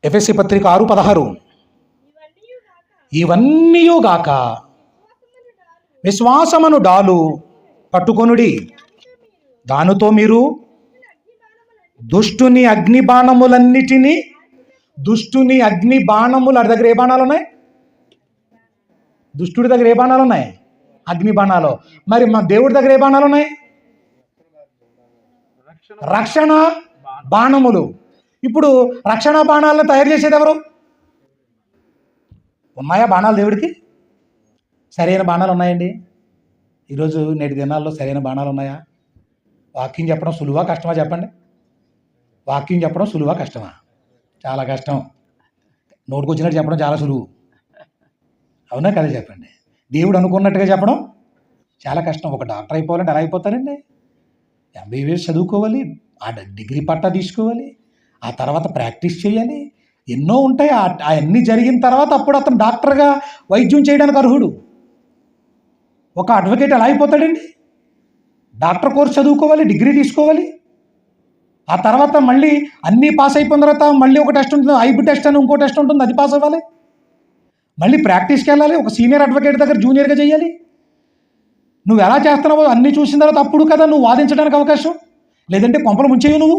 ఎఫెసీ పత్రిక 6:16. ఇవన్నీయుగాక విశ్వాసమును డాలు పట్టుకొనుడి, దానితో మీరు దుష్టుని అగ్ని బాణములన్నిటినీ, దుష్టుని అగ్ని బాణములు, వాడి దగ్గర ఏ బాణాలు ఉన్నాయి? దుష్టుడి దగ్గర ఏ బాణాలు ఉన్నాయి? అగ్ని బాణాలు. మరి మా దేవుడి దగ్గర ఏ బాణాలు ఉన్నాయి? రక్షణ బాణములు. ఇప్పుడు రక్షణ బాణాలను తయారు చేసేది ఎవరు? ఉన్నాయా బాణాలు దేవుడికి? సరైన బాణాలు ఉన్నాయండి? ఈరోజు నేటి దినాల్లో సరైన బాణాలు ఉన్నాయా? వాక్యం చెప్పడం సులువా కష్టమా చెప్పండి? వాక్యం చెప్పడం సులువా కష్టమా? చాలా కష్టం. నోటుకు వచ్చినట్టు చెప్పడం చాలా సులువు. అవునా కదా చెప్పండి? దేవుడు అనుకున్నట్టుగా చెప్పడం చాలా కష్టం. ఒక డాక్టర్ అయిపోవాలంటే ఎలా అయిపోతారండి? MBBS చదువుకోవాలి, ఆ డిగ్రీ పట్టా తీసుకోవాలి, ఆ తర్వాత ప్రాక్టీస్ చేయాలి, ఎన్నో ఉంటాయి. అవన్నీ జరిగిన తర్వాత అప్పుడు అతను డాక్టర్గా వైద్యం చేయడానికి అర్హుడు. ఒక అడ్వకేట్ ఎలా అయిపోతాడండి? డాక్టర్ కోర్స్ చదువుకోవాలి, డిగ్రీ తీసుకోవాలి, ఆ తర్వాత మళ్ళీ అన్నీ పాస్ అయిపోయిన తర్వాత మళ్ళీ ఒక టెస్ట్ ఉంటుంది, ఐబ్ టెస్ట్ అని ఇంకో టెస్ట్ ఉంటుంది, అది పాస్ అవ్వాలి, మళ్ళీ ప్రాక్టీస్కి వెళ్ళాలి, ఒక సీనియర్ అడ్వకేట్ దగ్గర జూనియర్గా చేయాలి. నువ్వు ఎలా చేస్తున్నావో అన్నీ చూసిన తర్వాత అప్పుడు కదా నువ్వు వాదించడానికి అవకాశం. లేదంటే కొంపలు ముంచేవి నువ్వు.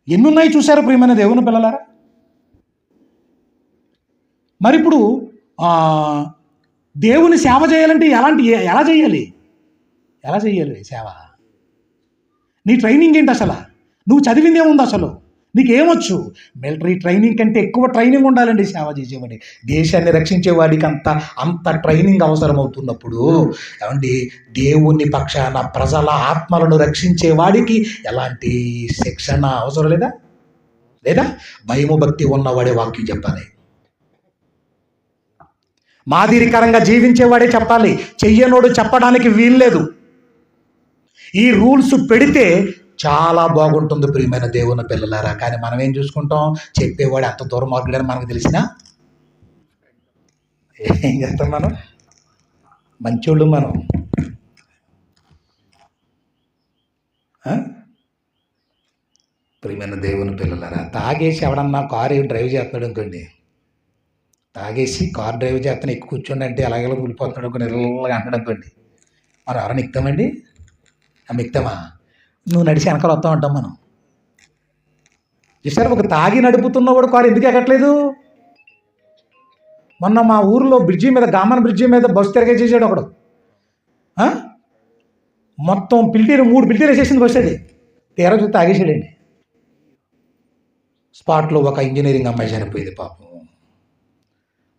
ఎన్నున్నాయి చూశారు ప్రియమైన దేవుని పిల్లలారా? మరి ఇప్పుడు దేవుని సేవ చేయాలంటే ఎలా చేయాలి సేవ? నీ ట్రైనింగ్ ఏంటి అసలు? నువ్వు చదివింది ఏముంది అసలు? నీకేమొచ్చు? మిలిటరీ ట్రైనింగ్ కంటే ఎక్కువ ట్రైనింగ్ ఉండాలండి సేవ చేసేవాడి. దేశాన్ని రక్షించేవాడికి అంత ట్రైనింగ్ అవసరం అవుతున్నప్పుడు ఏమండి, దేవుని పక్షాన ప్రజల ఆత్మలను రక్షించేవాడికి ఎలాంటి శిక్షణ అవసరం లేదా? భయము భక్తి ఉన్నవాడే వాక్యం చెప్పాలి, మాదిరికరంగా జీవించేవాడే చెప్పాలి. చెయ్యనోడు చెప్పడానికి వీల్లేదు. ఈ రూల్స్ పెడితే చాలా బాగుంటుంది ప్రియమైన దేవుని పిల్లలారా. కానీ మనం ఏం చూసుకుంటాం? చెప్పేవాడు అంత దూరం మార్గుడని మనకు తెలిసినా ఏం చేస్తాం? మనం మంచోళ్ళు. మనం ప్రియమైన దేవుని పిల్లలారా, తాగేసి ఎవడన్నా కారు డ్రైవ్ చేస్తున్నాడు అనుకోండి, తాగేసి కారు డ్రైవ్ చేస్తాను ఎక్కువ కూర్చోండి అంటే అలాగే కూలిపోతున్నాడు అనుకోండి, ఇలాగా అంటాడు అనుకోండి, మనం ఎవరైనా ఎక్కుతామండి? ఎక్కుతామా? నువ్వు నడిచి వెనకాల వస్తూ ఉంటాం మనం. చూసారు, ఒక తాగి నడుపుతున్నవాడు కారు ఎందుకు ఎక్కట్లేదు? మొన్న మా ఊరిలో బ్రిడ్జి మీద, గామన్ బ్రిడ్జి మీద బస్సు తిరగేసేసాడు ఒకడు. మొత్తం 3 పిల్టీలు వేసేసింది బస్సు. అది తీరా చూస్తే ఆగేసాడండి. స్పాట్లో ఒక ఇంజనీరింగ్ అమ్మాయి చనిపోయింది పాపం.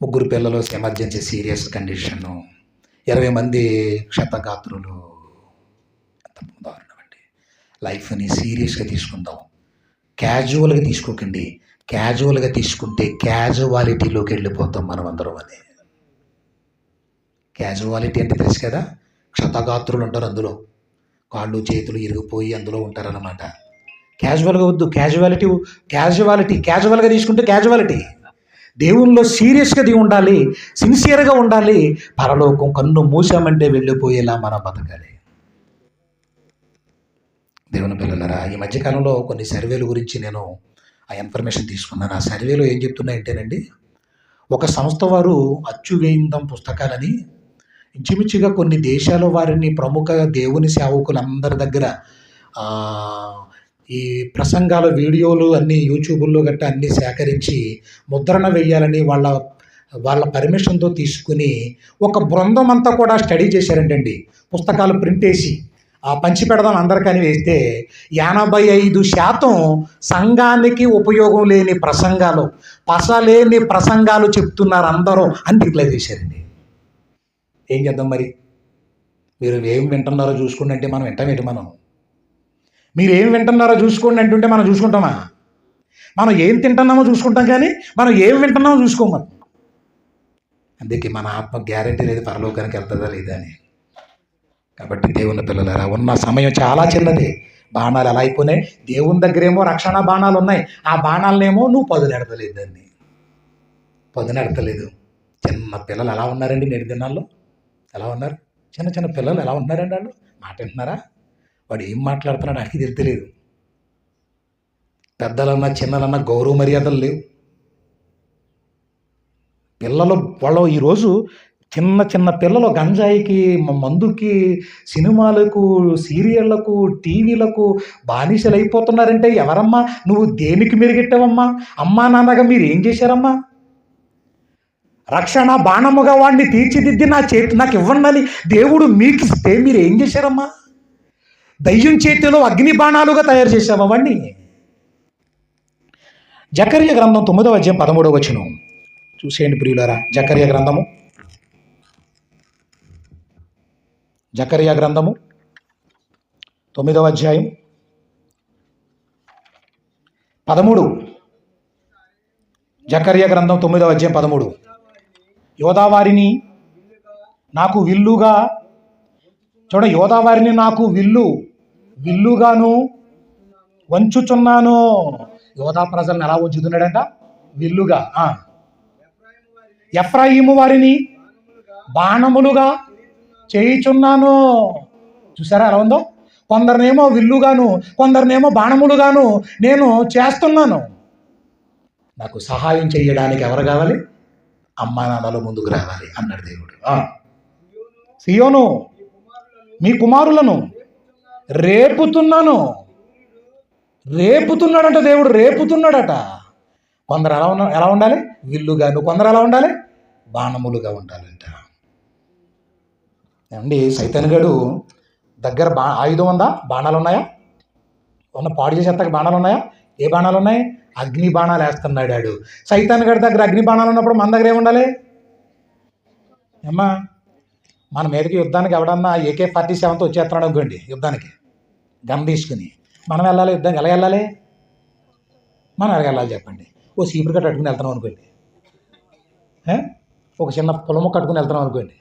3 పిల్లలు ఎమర్జెన్సీ సీరియస్ కండిషను, 20 మంది క్షతగాత్రులు. ఎంత దారుణం అండి. లైఫ్ని సీరియస్గా తీసుకుందాం, క్యాజువల్గా తీసుకోకండి. క్యాజువల్గా తీసుకుంటే క్యాజువాలిటీలోకి వెళ్ళిపోతాం మనం అందరం. అని క్యాజువాలిటీ అంటే తెలుసు కదా, క్షతగాత్రులు ఉంటారు అందులో, కాళ్ళు చేతులు ఇరిగిపోయి అందులో ఉంటారన్నమాట. క్యాజువల్గా వద్దు. క్యాజువల్గా తీసుకుంటే క్యాజువాలిటీ. దేవుల్లో సీరియస్గా ఉండాలి, సిన్సియర్గా ఉండాలి. పరలోకం కన్ను మూసామంటే వెళ్ళిపోయేలా మనం బతకాలి. దేవుని పిల్లలరా, ఈ మధ్యకాలంలో కొన్ని సర్వేల గురించి నేను ఆ ఇన్ఫర్మేషన్ తీసుకున్నాను. ఆ సర్వేలో ఏం చెప్తున్నాయంటేనండి, ఒక సంస్థ వారు అచ్చువేయిందం పుస్తకాలని ఇంచుమించుగా కొన్ని దేశాల వారిని, ప్రముఖ దేవుని సేవకులందరి దగ్గర ఈ ప్రసంగాల వీడియోలు అన్నీ యూట్యూబుల్లో గట్టా అన్నీ సేకరించి ముద్రణ వేయాలని వాళ్ళ పర్మిషన్తో తీసుకుని ఒక బృందం అంతా కూడా స్టడీ చేశారంటండి. పుస్తకాలు ప్రింట్ వేసి పంచి పెడదాం అందరికని వేస్తే 85% సంఘానికి ఉపయోగం లేని ప్రసంగాలు, పసలేని ప్రసంగాలు చెప్తున్నారు అందరూ అని డిక్లేర్ చేశారండి. ఏం చేద్దాం మరి? మీరు ఏం వింటున్నారో చూసుకోండి అంటే మనం వింటామేంటి? మీరు ఏం వింటున్నారో చూసుకోండి అంటుంటే మనం చూసుకుంటామా? మనం ఏం తింటున్నామో చూసుకుంటాం, కానీ మనం ఏం వింటున్నామో చూసుకోము. అందుకే మన ఆత్మ గ్యారెంటీ లేదు పరలోకానికి వెళ్తుందా లేదా అని. కాబట్టి దేవుని పిల్లలారా, ఉన్న సమయం చాలా చిన్నది. బాణాలు ఎలా అయిపోయినాయి. దేవుని దగ్గరేమో రక్షణ బాణాలు ఉన్నాయి, ఆ బాణాలనేమో నువ్వు పదునెడతలేదు. దాన్ని పదునెడతలేదు. చిన్న పిల్లలు ఎలా ఉన్నారండి నేటి దినాల్లో? ఎలా ఉన్నారు? చిన్న పిల్లలు ఎలా ఉన్నారండి? వాళ్ళు మాట వింటున్నారా? వాడు ఏం మాట్లాడుతున్నాడు నాకు తెలియదు. పెద్దలన్నా చిన్నలన్నా గౌరవ మర్యాదలు లేవు. వాళ్ళు ఈరోజు చిన్న పిల్లలు గంజాయికి, మందుకి, సినిమాలకు, సీరియళ్లకు, టీవీలకు బానిసలు అయిపోతున్నారంటే ఎవరమ్మా? నువ్వు దేనికి మెరుగెట్టావమ్మా? అమ్మా నాన్నగా మీరు ఏం చేశారమ్మా? రక్షణ బాణముగా వాడిని తీర్చిదిద్ది నాకు ఇవ్వండి దేవుడు మీకు ఇస్తే మీరు ఏం చేశారమ్మా? దయ్యం చేతిలో అగ్ని బాణాలుగా తయారు చేశావా వాడిని? జకర్యా గ్రంథం 9వ అధ్యాయం 13వ వచనం చూసేయండి ప్రియులారా. జకర్యా గ్రంథము 9వ అధ్యాయం 13. జకర్యా గ్రంథం 9వ అధ్యాయం 13. యోధావారిని నాకు విల్లుగా, యోధావారిని నాకు విల్లుగాను వంచుచున్నాను. యోధా ప్రజలను ఎలా వంచుతున్నాడంట? విల్లుగా. ఎఫ్రాయిము వారిని బాణములుగా చేయుచున్నాను. చూసారా ఎలా ఉందో? కొందరినేమో విల్లుగాను, కొందరినేమో బాణములుగాను నేను చేస్తున్నాను. నాకు సహాయం చేయడానికి ఎవరు కావాలి? అమ్మా నాన్నలు ముందుకు రావాలి అన్నాడు దేవుడు. సియోను మీ కుమారులను రేపుతున్నాడంట దేవుడు. రేపుతున్నాడట. కొందరు ఎలా ఉండాలి? విల్లుగాను. కొందరు ఎలా ఉండాలి? బాణములుగా ఉండాలంట. అండి సైతాన్ గడు దగ్గర ఆయుధం ఉందా? బాణాలు ఉన్నాయా? పాడు చేసేంతకు బాణాలు ఉన్నాయా? ఏ బాణాలు ఉన్నాయి? అగ్ని బాణాలు వేస్తున్నాడు ఆడు. సైతాన్ గడి దగ్గర అగ్ని బాణాలు ఉన్నప్పుడు మన దగ్గర ఏముండాలి? అమ్మా, మన మీదకి యుద్ధానికి ఎవడన్నా AK-47తో వచ్చేస్తున్నాడు అనుకోండి, యుద్ధానికి గన్ తీసుకుని మనం వెళ్ళాలి. యుద్ధానికి ఎలా వెళ్ళాలి? మనం ఎలా వెళ్ళాలి చెప్పండి? ఓ సీపురు కట్టు కట్టుకుని వెళ్తున్నాం అనుకోండి, ఒక చిన్న పొలము కట్టుకుని వెళ్తున్నాం అనుకోండి,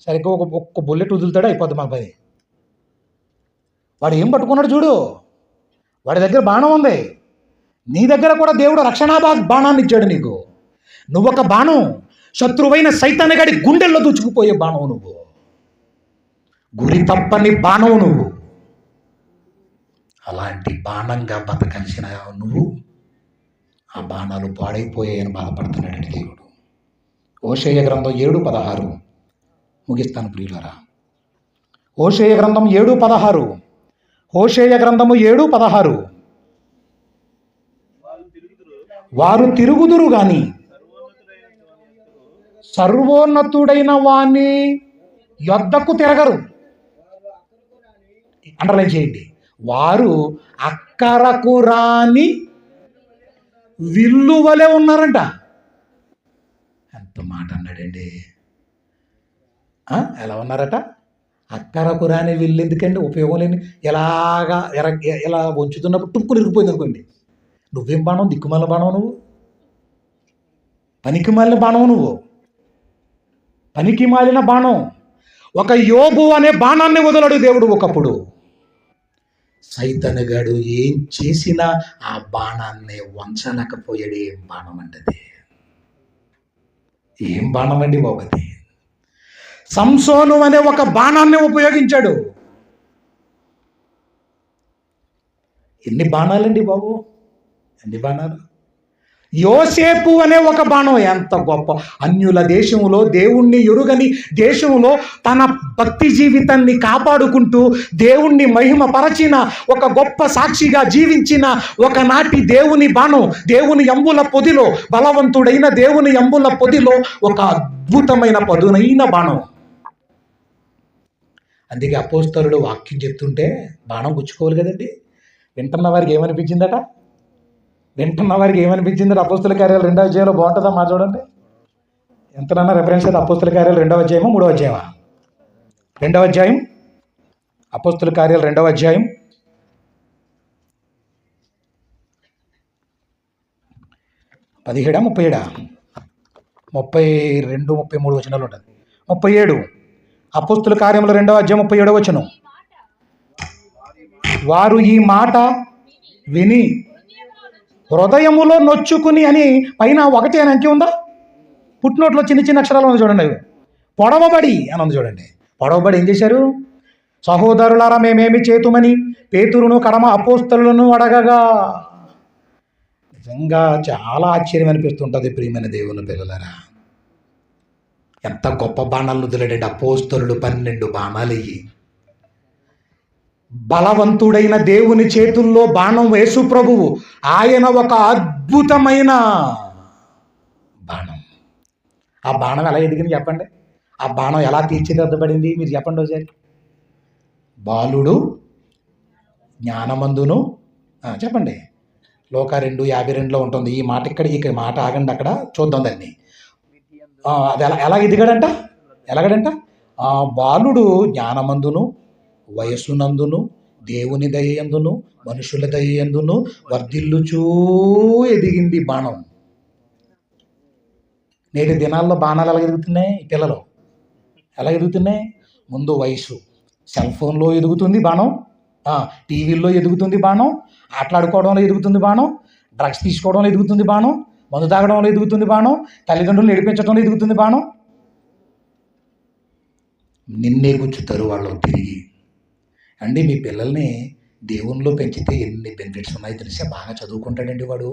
సరిగ్గా ఒక్క బుల్లెట్ వదులుతాడు, అయిపోద్ది మన పని. వాడు ఏం పట్టుకున్నాడు చూడు, వాడి దగ్గర బాణం ఉంది. నీ దగ్గర కూడా దేవుడు రక్షణా బాణాన్ని ఇచ్చాడు నీకు. నువ్వొక బాణం, శత్రువైన సైతాన్ గడి గుండెల్లో దూచుకుపోయే బాణం నువ్వు. గురి తప్పని బాణం నువ్వు. అలాంటి బాణంగా బతకలిసిన నువ్వు ఆ బాణాలు పాడైపోయాయని బాధపడుతున్నాడు దేవుడు. హోషేయ గ్రంథం 7:16 ముగిస్తాను ప్రియులారా. హోషేయ గ్రంథం 7:16. హోషేయ గ్రంథము 7:16. వారు తిరుగుదురు గాని సర్వోన్నతుడైన వాని యొద్దకు తిరగరు. అండర్లైన్ చేయండి. వారు అక్కరకు రాని విల్లు వలె ఉన్నారంట. ఎంత మాట అన్నాడండి. ఎలా ఉన్నారట? అక్కరకు రాని విల్లు. ఎందుకండి? ఉపయోగం లేని ఎలాగా ఇలా వంచుతున్నప్పుడు టుక్కుని ఇరిగిపోయింది అనుకోండి. నువ్వేం బాణం? దిక్కుమాల బాణం నువ్వు, పనికి మాలిన బాణం నువ్వు, పనికి మాలిన బాణం. ఒక యోబు అనే బాణాన్ని వదలడు దేవుడు. ఒకప్పుడు సైతానుగాడు ఏం చేసినా ఆ బాణాన్ని వంచలేకపోయాడు. ఏం బాణం అంటది? ఏం బాణం అండి బాబు అది? సంసోను అనే ఒక బాణాన్ని ఉపయోగించాడు. ఎన్ని బాణాలండి బాబు, ఎన్ని బాణాలు! యోసేపు అనే ఒక బాణం. ఎంత గొప్ప! అన్యుల దేశంలో, దేవుణ్ణి ఎరుగని దేశంలో తన భక్తి జీవితాన్ని కాపాడుకుంటూ దేవుణ్ణి మహిమపరచిన ఒక గొప్ప సాక్షిగా జీవించిన ఒకనాటి దేవుని బాణం. దేవుని అంబుల పొదిలో, బలవంతుడైన దేవుని అంబుల పొదిలో ఒక అద్భుతమైన పదునైన బాణం. అందుకే అపోస్తలుడు వాక్యం చెప్తుంటే బాణం గుచ్చుకోవాలి కదండి. వింటున్న వారికి ఏమనిపించిందట? అపోస్తల కార్యాలు 2వ అధ్యాయంలో బాగుంటుందా మాట చూడండి. ఎంతనన్నా రెఫరెన్స్ అయితే అపోస్తల కార్యాలు 2వ అధ్యాయమా 3వ అధ్యాయమా? 2వ అధ్యాయం. అపోస్తల కార్యాలు 2వ అధ్యాయం 17 37 32 33 వచనాలు ఉంటుంది. 37 అపోస్తల కార్యములు 2వ అధ్యాయం 37 వచనం. వారు ఈ మాట విని హృదయములో నొచ్చుకుని అని పైన 1 అని అంకె ఉందా? పుట్టినోట్లో చిన్న చిన్న అక్షరాలు ఉంది చూడండి. అవి పొడవబడి అని ఉంది చూడండి. పొడవబడి ఏం చేశారు? సహోదరులారా మేమేమి చేతుమని పేతురును కడమ అపోస్తలులను అడగగా. నిజంగా చాలా ఆశ్చర్యం అనిపిస్తుంటుంది ప్రియమైన దేవుని పిల్లలారా. ఎంత గొప్ప బాణాలు వదిలాడండి అపోస్తలుడు. 12 బాణాలు అయ్యి బలవంతుడైన దేవుని చేతుల్లో బాణం. యేసు ప్రభువు ఆయన ఒక అద్భుతమైన బాణం. ఆ బాణం ఎలా ఎదిగింది చెప్పండి? ఆ బాణం ఎలా తీర్చిదిద్దబడింది మీరు చెప్పండి ఒకసారి. బాలుడు జ్ఞానమందును చెప్పండి. లోక 2:52 ఉంటుంది ఈ మాట. ఇక్కడ మాట ఆగండి, అక్కడ చూద్దాం దాన్ని. అది ఎలా ఎదిగాడంట? ఎలాగడంట? బాలుడు జ్ఞానమందును వయస్సునందును దేవుని దయయందును మనుషుల దయయందును వర్ధిల్లుచూ ఎదిగింది బాణం. నేటి దినాల్లో బాణాలు ఎలా ఎదుగుతున్నాయి? పిల్లలు ఎలా ఎదుగుతున్నాయి? ముందు వయసు, సెల్ ఫోన్లో ఎదుగుతుంది బాణం, టీవీల్లో ఎదుగుతుంది బాణం, ఆటలాడుకోవడంలో ఎదుగుతుంది బాణం, డ్రగ్స్ తీసుకోవడంలో ఎదుగుతుంది బాణం, మందు తాగడంలో ఎదుగుతుంది బాణం, తల్లిదండ్రులను ఏడిపించడంలో ఎదుగుతుంది బాణం. నిన్నే గుచ్చుతారు వాళ్ళు తిరిగి. అండి మీ పిల్లల్ని దేవునిలో పెంచితే ఎన్ని బెనిఫిట్స్ ఉన్నాయో తెలిసే. బాగా చదువుకుంటాడండి వాడు.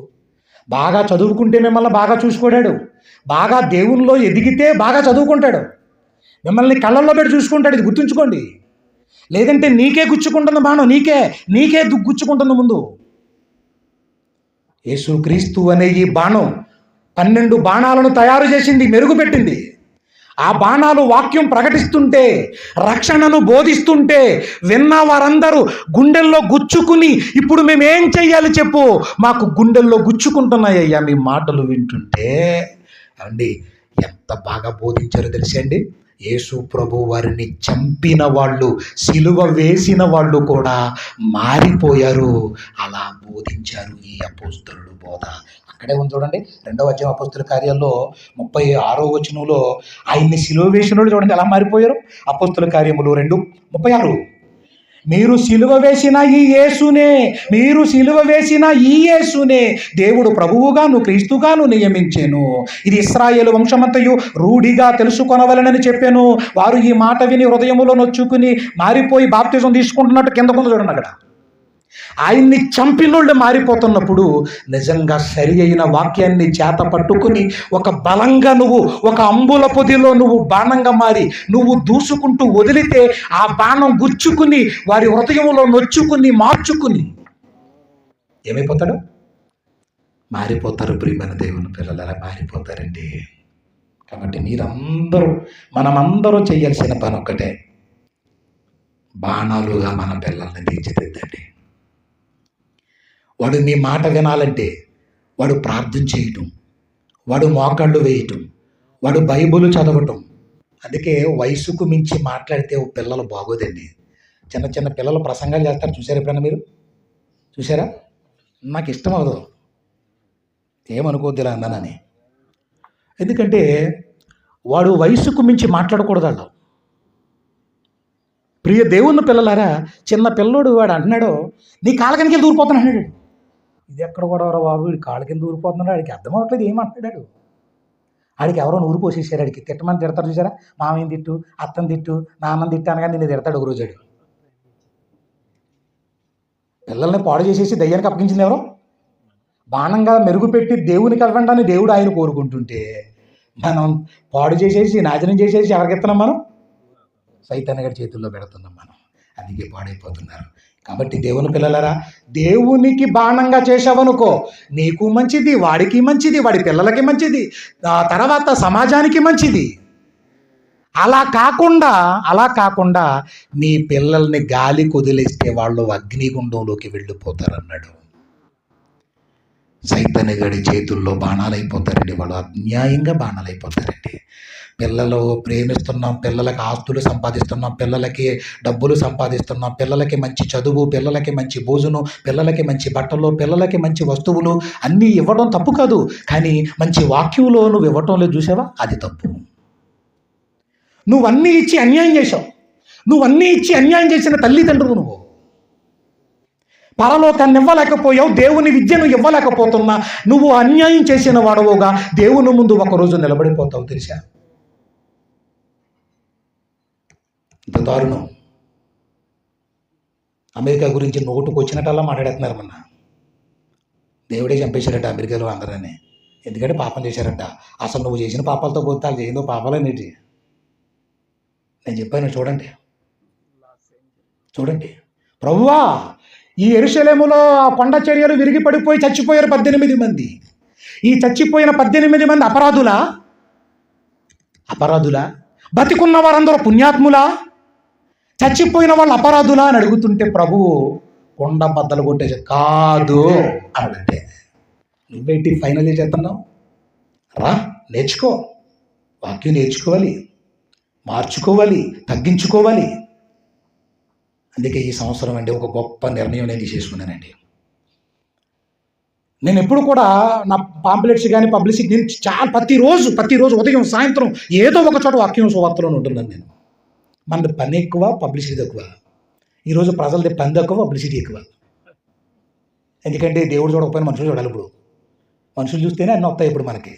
బాగా చదువుకుంటే మిమ్మల్ని బాగా చూసుకోడాడు. బాగా దేవునిలో ఎదిగితే బాగా చదువుకుంటాడు. మిమ్మల్ని కళ్ళల్లో పెట్టి చూసుకుంటాడు. ఇది గుర్తుంచుకోండి. లేదంటే నీకే గుచ్చుకుంటుంది బాణం. నీకే గుచ్చుకుంటుంది ముందు. యేసుక్రీస్తు అనే ఈ బాణం 12 బాణాలను తయారు చేసింది, మెరుగుపెట్టింది. ఆ బాణాలు వాక్యం ప్రకటిస్తుంటే, రక్షణను బోధిస్తుంటే విన్న వారందరూ గుండెల్లో గుచ్చుకుని, ఇప్పుడు మేమేం చెయ్యాలి చెప్పు, మాకు గుండెల్లో గుచ్చుకుంటున్నాయ్యా మీ మాటలు వింటుంటే. అండి ఎంత బాగా బోధించారో తెలిసండి. యేసు ప్రభు వారిని చంపిన వాళ్ళు, సిలువ వేసిన వాళ్ళు కూడా మారిపోయారు. అలా బోధించారు ఈ అపోస్తలుడు బోధ. అక్కడే ఉంది చూడండి 2వ అధ్యాయం అపోస్తల కార్యాల్లో 36వ వచనంలో ఆయన్ని సిలువ వేసిన వాళ్ళు చూడండి ఎలా మారిపోయారు. అపోస్తల కార్యములు 2:36 మీరు సిలువ వేసిన ఈ యేసునే దేవుడు ప్రభువుగాను క్రీస్తుగాను నియమించెను. ఇది ఇశ్రాయేలు వంశమంతయు రూఢిగా తెలుసుకొనవలెనని చెప్పాను. వారు ఈ మాట విని హృదయములో నొచ్చుకుని మారిపోయి బాప్తిజం తీసుకుంటున్నట్టు కింద కొంత చూడండి. అక్కడ ఆయన్ని చంపినోళ్ళు మారిపోతున్నప్పుడు నిజంగా సరి అయిన వాక్యాన్ని చేత పట్టుకుని ఒక బలంగా నువ్వు ఒక అంబుల పొదిలో నువ్వు బాణంగా మారి నువ్వు దూసుకుంటూ వదిలితే ఆ బాణం గుచ్చుకుని వారి హృదయంలో నొచ్చుకుని మార్చుకుని ఏమైపోతాడు? మారిపోతారు. ప్రియమైన దేవుని పిల్లలు అలా మారిపోతారండి. కాబట్టి మీరందరూ మనమందరం చేయాల్సిన పని ఒక్కటే, బాణాలుగా మన పిల్లల్ని తీర్చిదిద్దండి. వాడు మీ మాట వినాలంటే వాడు ప్రార్థన చేయటం, వాడు మోకాళ్ళు వేయటం, వాడు బైబిల్ చదవటం. అందుకే వయసుకు మించి మాట్లాడితే పిల్లలు బాగోదండి. చిన్న చిన్న పిల్లలు ప్రసంగాలు చేస్తారు, చూసారా ఎప్పుడన్నా మీరు? చూసారా? నాకు ఇష్టం అవ్వదు, ఏమనుకోద్దిలా అన్నానని. ఎందుకంటే వాడు వయసుకు మించి మాట్లాడకూడదు వాళ్ళు. ప్రియ దేవుని పిల్లలారా, చిన్న పిల్లోడు వాడు అంటున్నాడు, నీ కాళ్ళ కిందకి దూరిపోతాను అన్నాడు. ఇది ఎక్కడ కూడా బాబు, వీడు కాళ్ళ కింద దూరిపోతున్నాడు, ఆడికి అర్థం అవ్వట్లేదు ఏమంటున్నాడు. ఆడికి ఎవరో నూరు పోసేసారు, ఆడికి తిట్టమని తిడతారు చూసారా, మామయ్యని తిట్టు, అత్తని తిట్టు, నాన్నని తిట్టు అనగా నిన్ను తిడతాడు ఒక రోజు. ఆడు పిల్లల్ని పాడు చేసేసి దయ్యానికి అప్పగించింది ఎవరో? బాణంగా మెరుగుపెట్టి దేవునికి అవ్వండి దేవుడు ఆయన కోరుకుంటుంటే మనం పాడు చేసేసి నాశనం చేసేసి ఎవరికి ఇస్తున్నాం? మనం సైతాన్ గారి చేతుల్లో పెడుతున్నాం మనం. అందుకే పాడైపోతున్నారు. కాబట్టి దేవుని పిల్లలరా, దేవునికి బాణంగా చేసావనుకో నీకు మంచిది, వాడికి మంచిది, వాడి పిల్లలకి మంచిది, తర్వాత సమాజానికి మంచిది. అలా కాకుండా నీ పిల్లల్ని గాలి కొదిలేస్తే వాళ్ళు అగ్నిగుండంలోకి వెళ్ళిపోతారన్నాడు. సైతాన్ గడి చేతుల్లో బాణాలైపోతారండి, వాళ్ళు అన్యాయంగా బాణాలైపోతారండి. పిల్లలు ప్రేమిస్తున్నాం, పిల్లలకి ఆస్తులు సంపాదిస్తున్నాం, పిల్లలకి డబ్బులు సంపాదిస్తున్నాం, పిల్లలకి మంచి చదువు, పిల్లలకి మంచి భోజనం, పిల్లలకి మంచి బట్టలు, పిల్లలకి మంచి వస్తువులు అన్నీ ఇవ్వడం తప్పు కాదు. కానీ మంచి వాక్యంలో నువ్వు ఇవ్వటం లేదు చూసావా, అది తప్పు. నువ్వన్నీ ఇచ్చి అన్యాయం చేశావు. నువ్వన్నీ ఇచ్చి అన్యాయం చేసిన తల్లిదండ్రులు నువ్వు. పరలోకాన్ని ఇవ్వలేకపోయావు, దేవుని విద్యను ఇవ్వలేకపోతున్నా నువ్వు అన్యాయం చేసిన వాడవుగా దేవుని ముందు ఒకరోజు నిలబడిపోతావు తెలుసా. ఇంత దారుణం. అమెరికా గురించి నోటుకు వచ్చినట్టల్లా మాట్లాడుతున్నారు. మొన్న దేవుడే చంపేశారట అమెరికాలో అందరని. ఎందుకంటే పాపం చేశారట. అసలు నువ్వు చేసిన పాపాలతో పోతే వాళ్ళు చేయిందో పాపాలనేటి. నేను చెప్పాను చూడండి. ప్రభువా, ఈ యెరూషలేములో కొండ చర్యలు విరిగి పడిపోయి చచ్చిపోయారు 18 మంది. ఈ చచ్చిపోయిన 18 మంది అపరాధులా? బతికున్న వారందరూ పుణ్యాత్ములా? చచ్చిపోయిన వాళ్ళు అపరాధులా అని అడుగుతుంటే ప్రభువు కొండ బద్దలు కొట్టేసి కాదు అనంటే, నువ్వేంటి ఫైనల్ చేస్తున్నావు? రా, నేర్చుకో, వాక్యం నేర్చుకోవాలి, మార్చుకోవాలి, తగ్గించుకోవాలి. అందుకే ఈ సంవత్సరం అండి ఒక గొప్ప నిర్ణయం నేను తీసేసుకున్నానండి. నేను ఎప్పుడు కూడా నా పాంప్లెట్స్ కానీ పబ్లిసిటీ నేను చాలా ప్రతిరోజు ఉదయం సాయంత్రం ఏదో ఒక చోట వాక్యం సువార్తలో ఉంటుందండి. నేను మన పని ఎక్కువ, పబ్లిసిటీ తక్కువ. ఈరోజు ప్రజలది పని తక్కువ, పబ్లిసిటీ ఎక్కువ. ఎందుకంటే దేవుడు చూడకపోయినా మనుషులు చూడాలి. ఇప్పుడు మనుషులు చూస్తేనే అన్నీ వస్తాయి. ఇప్పుడు మనకి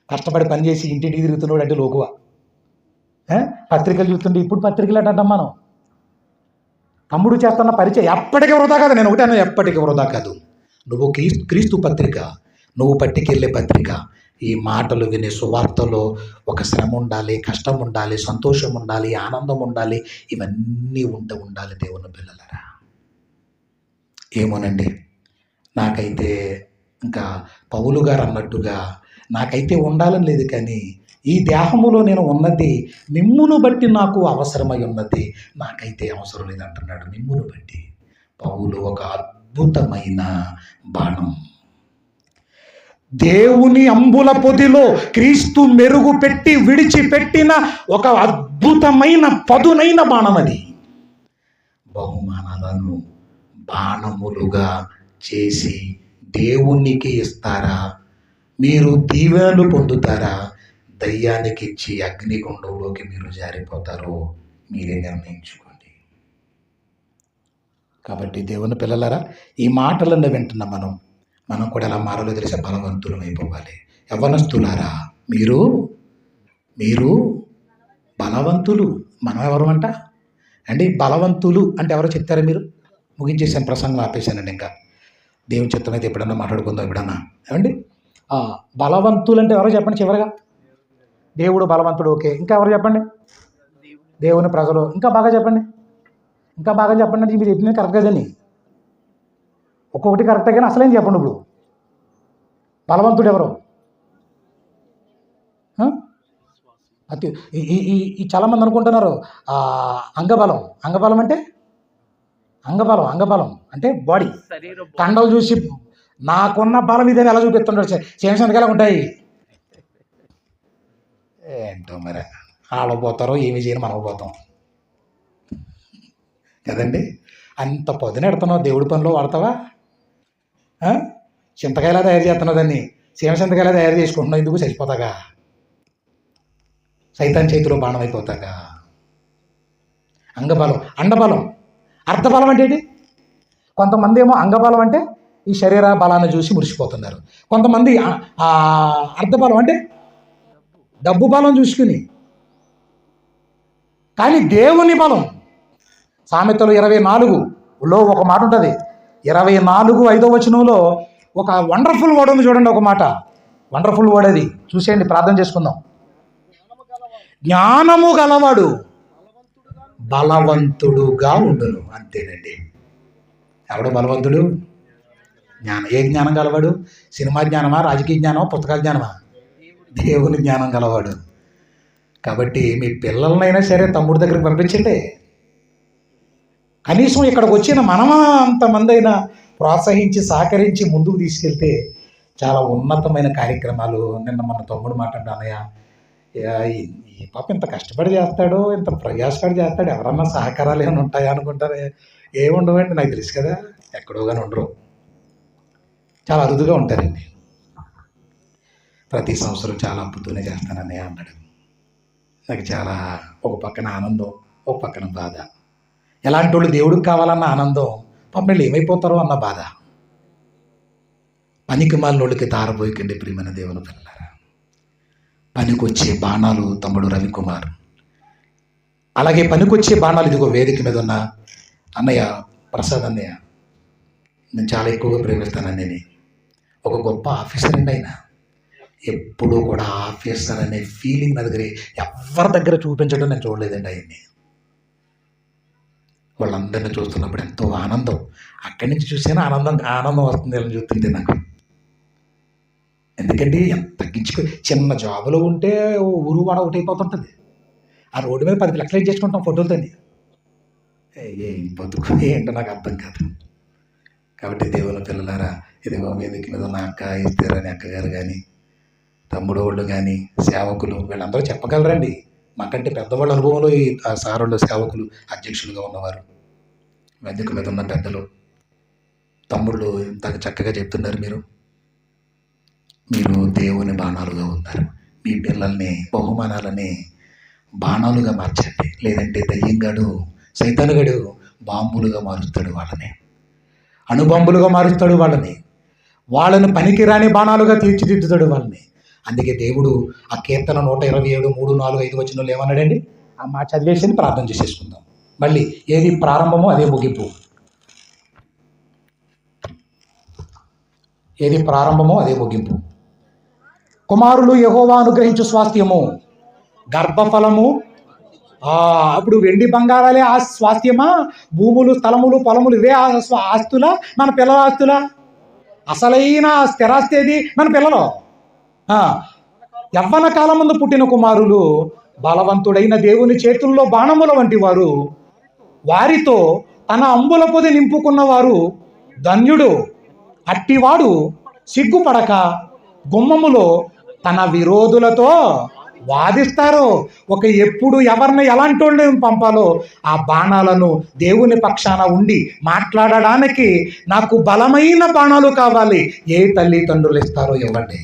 కష్టపడి పని చేసి ఇంటింటికి తిరుగుతున్నాడు అంటే లోకువ. పత్రికలు చూస్తుంటే ఇప్పుడు పత్రికలు అంటాం మనం. తమ్ముడు చేస్తున్న పరిచయం ఎప్పటికీ వృధా కాదు. నేను ఒకటే అన్నా, ఎప్పటికీ వృధా కాదు. నువ్వు క్రీస్తు పత్రిక, నువ్వు పట్టుకెళ్ళే పత్రిక. ఈ మాటలు వినే సువార్తలో ఒక శ్రమ ఉండాలి, కష్టం ఉండాలి, సంతోషం ఉండాలి, ఆనందం ఉండాలి, ఇవన్నీ ఉండాలి దేవుని పిల్లలరా. ఏమోనండి, నాకైతే ఇంకా పౌలు గారు అన్నట్టుగా నాకైతే ఉండాలని లేదు. కానీ ఈ దేహములో నేను ఉన్నది మిమ్మును బట్టి నాకు అవసరమై ఉన్నది, నాకైతే అవసరం లేదంటున్నాడు. మిమ్మును బట్టి పౌలు ఒక అద్భుతమైన బాణం. దేవుని అంబుల పొదిలో క్రీస్తు మెరుగు పెట్టి విడిచిపెట్టిన ఒక అద్భుతమైన పదునైన బాణం అది. బహుమానాలను బాణములుగా చేసి దేవునికి ఇస్తారా? మీరు దీవెనలు పొందుతారా? దయ్యానికి ఇచ్చి అగ్నిగుండంలోకి మీరు జారిపోతారో మీరే నిర్ణయించుకోండి. కాబట్టి దేవుని పిల్లలారా, ఈ మాటలను వింటున్న మనం కూడా ఎలా మారాలో తెలిసే బలవంతులం అయిపోవాలి. యవ్వనస్తులారా, మీరు బలవంతులు. మనం ఎవరు అండి? బలవంతులు అంటే ఎవరో చెప్తారా? మీరు ముగించేసాను, ప్రసంగం ఆపేశానండి. ఇంకా దేవుని చిత్తం అయితే ఎప్పుడన్నా మాట్లాడుకుందాం. ఎప్పుడన్నా ఏమండి బలవంతులు అంటే ఎవరో చెప్పండి. చివరిగా దేవుడు బలవంతుడు, ఓకే. ఇంకా ఎవరు చెప్పండి? దేవుని ప్రజలు. ఇంకా బాగా చెప్పండి అంటే మీరు చెప్పింది కరెక్ట్ కదండి. ఒక్కొక్కటి కరెక్టే కానీ అసలేం చెప్పండి. ఇప్పుడు బలవంతుడు ఎవరు? అతి ఈ ఈ ఈ ఈ చాలామంది అనుకుంటున్నారు ఆ, అంగబలం. అంగబలం అంటే అంగబలం అంటే బాడీ కండలు చూసి నాకున్న బలం ఇదని ఎలా చూపిస్తుంటాడు. చేమసంతకాలం ఉంటాయి. ఏంటో మరి వాళ్ళు పోతారో ఏమి చేయని మనం పోతాం కదండి. అంత పొద్దునెడుతున్నావు దేవుడి పనిలో వాడతావా? ఆ? చింతకాయలా తయారు చేస్తున్నావు దాన్ని, చింతకాయలా తయారు చేసుకుంటున్నావు. ఎందుకు చచ్చిపోతాగా? సైతాన్ చేతిలో బాణం అయిపోతాగా. అంగబలం, అండబలం, అర్ధబలం అంటే ఏంటి? కొంతమంది ఏమో అంగబలం అంటే ఈ శరీర బలాన్ని చూసి మురిసిపోతున్నారు. కొంతమంది అర్ధబలం అంటే డబ్బు బలం చూసుకుని. కానీ దేవుని బలం, సామెతలు 24లో ఒక మాట ఉంటుంది. 24 వచనంలో ఒక వండర్ఫుల్ వర్డ్ ఉంది చూడండి. ఒక మాట వండర్ఫుల్ వర్డ్ అది చూసేయండి, ప్రార్థన చేసుకుందాం. జ్ఞానము గలవాడు బలవంతుడుగా ఉండును. అంతేనండి. ఎవడు బలవంతుడు? జ్ఞానం. ఏ జ్ఞానం గలవాడు? సినిమా జ్ఞానమా, రాజకీయ జ్ఞానమా, పుస్తకాల జ్ఞానమా? దేవుని జ్ఞానం గలవాడు. కాబట్టి మీ పిల్లలనైనా సరే తమ్ముడి దగ్గరికి పంపించండి. కనీసం ఇక్కడికి వచ్చిన మనమా అంతమంది అయినా ప్రోత్సహించి సహకరించి ముందుకు తీసుకెళ్తే చాలా ఉన్నతమైన కార్యక్రమాలు. నిన్న మన తమ్ముడు మాట్లాడానయ్య, ఈ పాప ఇంత కష్టపడి చేస్తాడు, ఇంత ప్రయాసపడి చేస్తాడు, ఎవరన్నా సహకారాలు ఏమైనా ఉంటాయా అనుకుంటారే. ఏముండవండి, నాకు తెలుసు కదా, ఎక్కడో కానీ ఉండరు, చాలా అరుదుగా ఉంటారండి. ప్రతి సంవత్సరం చాలా అద్భుతంగా చేస్తానని అన్నాడు. నాకు చాలా ఒక పక్కన ఆనందం, ఒక పక్కన బాధ. ఎలాంటి వాళ్ళు దేవుడికి కావాలన్న ఆనందం, పాపం వీళ్ళు ఏమైపోతారో అన్న బాధ. పనికి మాలినోళ్ళకి తారబోయకండి ప్రియమైన దేవుని పిల్లలారా. పనికొచ్చే బాణాలు తమ్ముడు రవికుమార్, అలాగే పనికొచ్చే బాణాలు ఇదిగో వేదిక మీద ఉన్న అన్నయ్య ప్రసాద్ అన్నయ్య. నేను చాలా ఎక్కువగా ప్రేమిస్తాను అన్నయ్యని. ఒక గొప్ప ఆఫీసర్ అండి ఆయన. ఎప్పుడూ కూడా ఆఫీసర్ అనే ఫీలింగ్ నా దగ్గర ఎవరి దగ్గర చూపించడం నేను చూడలేదండి ఆయన్ని. వాళ్ళందరినీ చూస్తున్నప్పుడు ఎంతో ఆనందం. అక్కడి నుంచి చూసాను ఆనందం వస్తుంది అని చూస్తుంటే నాకు. ఎందుకంటే ఎంత తగ్గించుకో, చిన్న జాబులో ఉంటే ఊరు వాడ ఒకటి అయిపోతుంటుంది. ఆ రోడ్డు మీద 10 లక్షలు చేసుకుంటాం ఫోటోలతోని. ఏం బతుకు ఏంటో నాకు అర్థం కాదు. కాబట్టి దేవుని పిల్లలారా, ఇదిగో వేదిక మీద ఉన్న అక్క ఇస్తారు అని అక్కగారు కానీ, తమ్ముడు వాళ్ళు కానీ, సేవకులు వీళ్ళందరూ చెప్పగలరండి. మాకంటే పెద్దవాళ్ళ అనుభవంలో ఈ సారోళ్ళు సేవకులు అధ్యక్షులుగా ఉన్నవారు, వేదిక మీద ఉన్న పెద్దలు, తమ్ముళ్ళు ఇంత చక్కగా చెప్తున్నారు. మీరు దేవుని బాణాలుగా ఉన్నారు. మీ పిల్లల్ని బహుమానాలని బాణాలుగా మార్చండి. లేదంటే దయ్యంగాడు, సైతానుగాడు బాంబులుగా మారుస్తాడు వాళ్ళని, అణుబాంబులుగా మారుస్తాడు వాళ్ళని పనికిరాని బాణాలుగా తీర్చిదిద్దుతాడు వాళ్ళని. అందుకే దేవుడు ఆ కీర్తన 127, 3, 4, 5 వచనాలు ఏమన్నాడండి? ఆ మాట చదివేసి ప్రార్థన చేసేసుకుందాం. మళ్ళీ ఏది ప్రారంభమో అదే ముగింపు, ఏది ప్రారంభమో అదే ముగింపు. కుమారులు యెహోవా అనుగ్రహించు స్వాస్థ్యము, గర్భఫలము. అప్పుడు వెండి బంగారాలే ఆ స్వాస్థ్యమా? భూములు, స్థలములు, పొలములు ఇవే ఆస్తులా? మన పిల్లల ఆస్తులా? అసలైన స్థిరాస్తి ఏది? మన పిల్లలు. యవ్వన కాలం ముందు పుట్టిన కుమారులు బలవంతుడైన దేవుని చేతుల్లో బాణముల వంటి వారు. వారితో తన అంబుల పొది నింపుకున్నవారు ధన్యుడు. అట్టివాడు సిగ్గుపడక గుమ్మములో తన విరోధులతో వాదిస్తారు. ఎప్పుడు ఎవరిని ఎలాంటి వాళ్ళని పంపాలో ఆ బాణాలను దేవుని పక్షాన ఉండి మాట్లాడడానికి నాకు బలమైన బాణాలు కావాలి. ఏ తల్లిదండ్రులు ఇస్తారో ఇవ్వండి.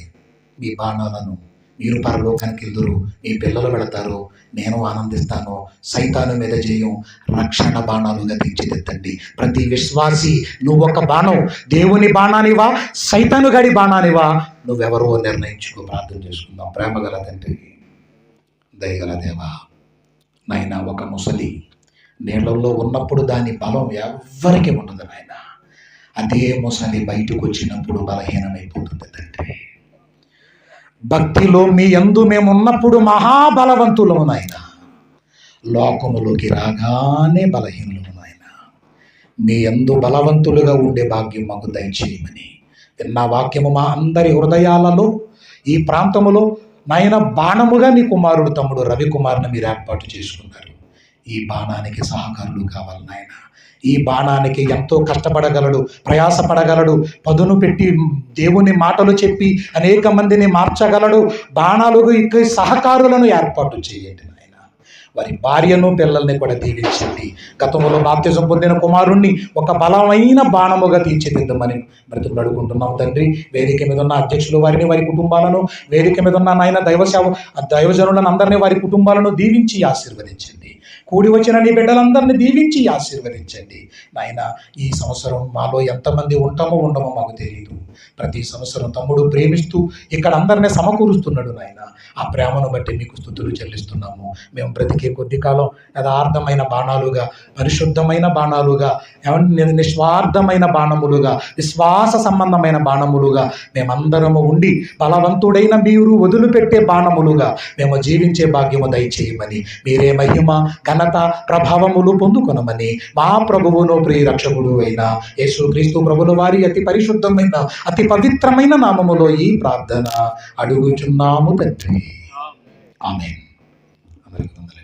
మీ బాణాలను మీరు పరలోకానికి వెళ్దురు, మీ పిల్లలు వెళతారు, నేను ఆనందిస్తాను. సైతాను మీద జయం రక్షణ బాణాలుగా తీర్చిదిద్దండి. ప్రతి విశ్వాసి నువ్వు ఒక బాణం, దేవుని బాణానివా, సైతాను గడి బాణానివా, నువ్వెవరో నిర్ణయించుకో. ప్రార్థన చేసుకుందాం. ప్రేమగల తండ్రి, దయగల దేవా, నాయన ఒక ముసలి నీళ్ళల్లో ఉన్నప్పుడు దాని బలం ఎవ్వరికి ఉండదు నాయన. అదే ముసలి బయటకు వచ్చినప్పుడు బలహీనమైపోతుంది తండ్రి. భక్తిలో మీ యందు మేమున్నప్పుడు మహాబలవంతులము నాయన, లోకములోకి రాగానే బలహీనులము నాయన. మీ యందు బలవంతులుగా ఉండే భాగ్యం మాకు దయచేయమని విన్న వాక్యము మా అందరి హృదయాలలో, ఈ ప్రాంతములో నాయన బాణముగా నీ కుమారుడు తమ్ముడు రవికుమార్ని మీరు ఏర్పాటు చేసుకున్నారు. ఈ బాణానికి సహకారులు కావాలి నాయన. ఈ బాణానికి ఎంతో కష్టపడగలడు, ప్రయాసపడగలడు, పదును పెట్టి దేవుని మాటలు చెప్పి అనేక మందిని మార్చగలడు. బాణాలకు సహకారులను ఏర్పాటు చేయండి నాయన. వారి భార్యను పిల్లల్ని కూడా దీవించండి. గతంలో బాప్తిజం పొందిన కుమారుణ్ణి ఒక బలమైన బాణముగా తీర్చిదిద్దమని బ్రతుకులు అడుగుకుంటున్నాం తండ్రి. వేదిక మీద ఉన్న అధ్యక్షులు వారిని, వారి కుటుంబాలను, వేదిక మీద ఉన్న నాయన దైవజనులను అందరినీ, వారి కుటుంబాలను దీవించి ఆశీర్వదించండి. కూడి వచ్చిన నీ బిడ్డలందరినీ దీవించి ఆశీర్వదించండి నాయన. ఈ సంవత్సరం మాలో ఎంతమంది ఉంటామో ఉండమో మాకు తెలియదు. ప్రతి సంవత్సరం తమ్ముడు ప్రేమిస్తూ ఇక్కడ అందరినీ సమకూరుస్తున్నాడు నాయన. ఆ ప్రేమను బట్టి మీకు స్తుతులు చెల్లిస్తున్నాము. మేము బ్రతికే కొద్ది కాలం యథార్థమైన బాణాలుగా, పరిశుద్ధమైన బాణాలుగా, నిస్వార్థమైన బాణములుగా, విశ్వాస సంబంధమైన బాణములుగా మేమందరము ఉండి బలవంతుడైన మీరు వదిలిపెట్టే బాణములుగా మేము జీవించే భాగ్యము దయచేయమని, మీరే మహిమ, ఘనత, ప్రభావములు పొందుకొనమని మా ప్రభువును ప్రియ రక్షకుడు అయిన యేసుక్రీస్తు ప్రభుల వారి అతి పరిశుద్ధమైన, అతి పవిత్రమైన నామములో ఈ ప్రార్థన అడుగుచున్నాము తండ్రి. ఆమేన్. అందరికీ వందనాలు.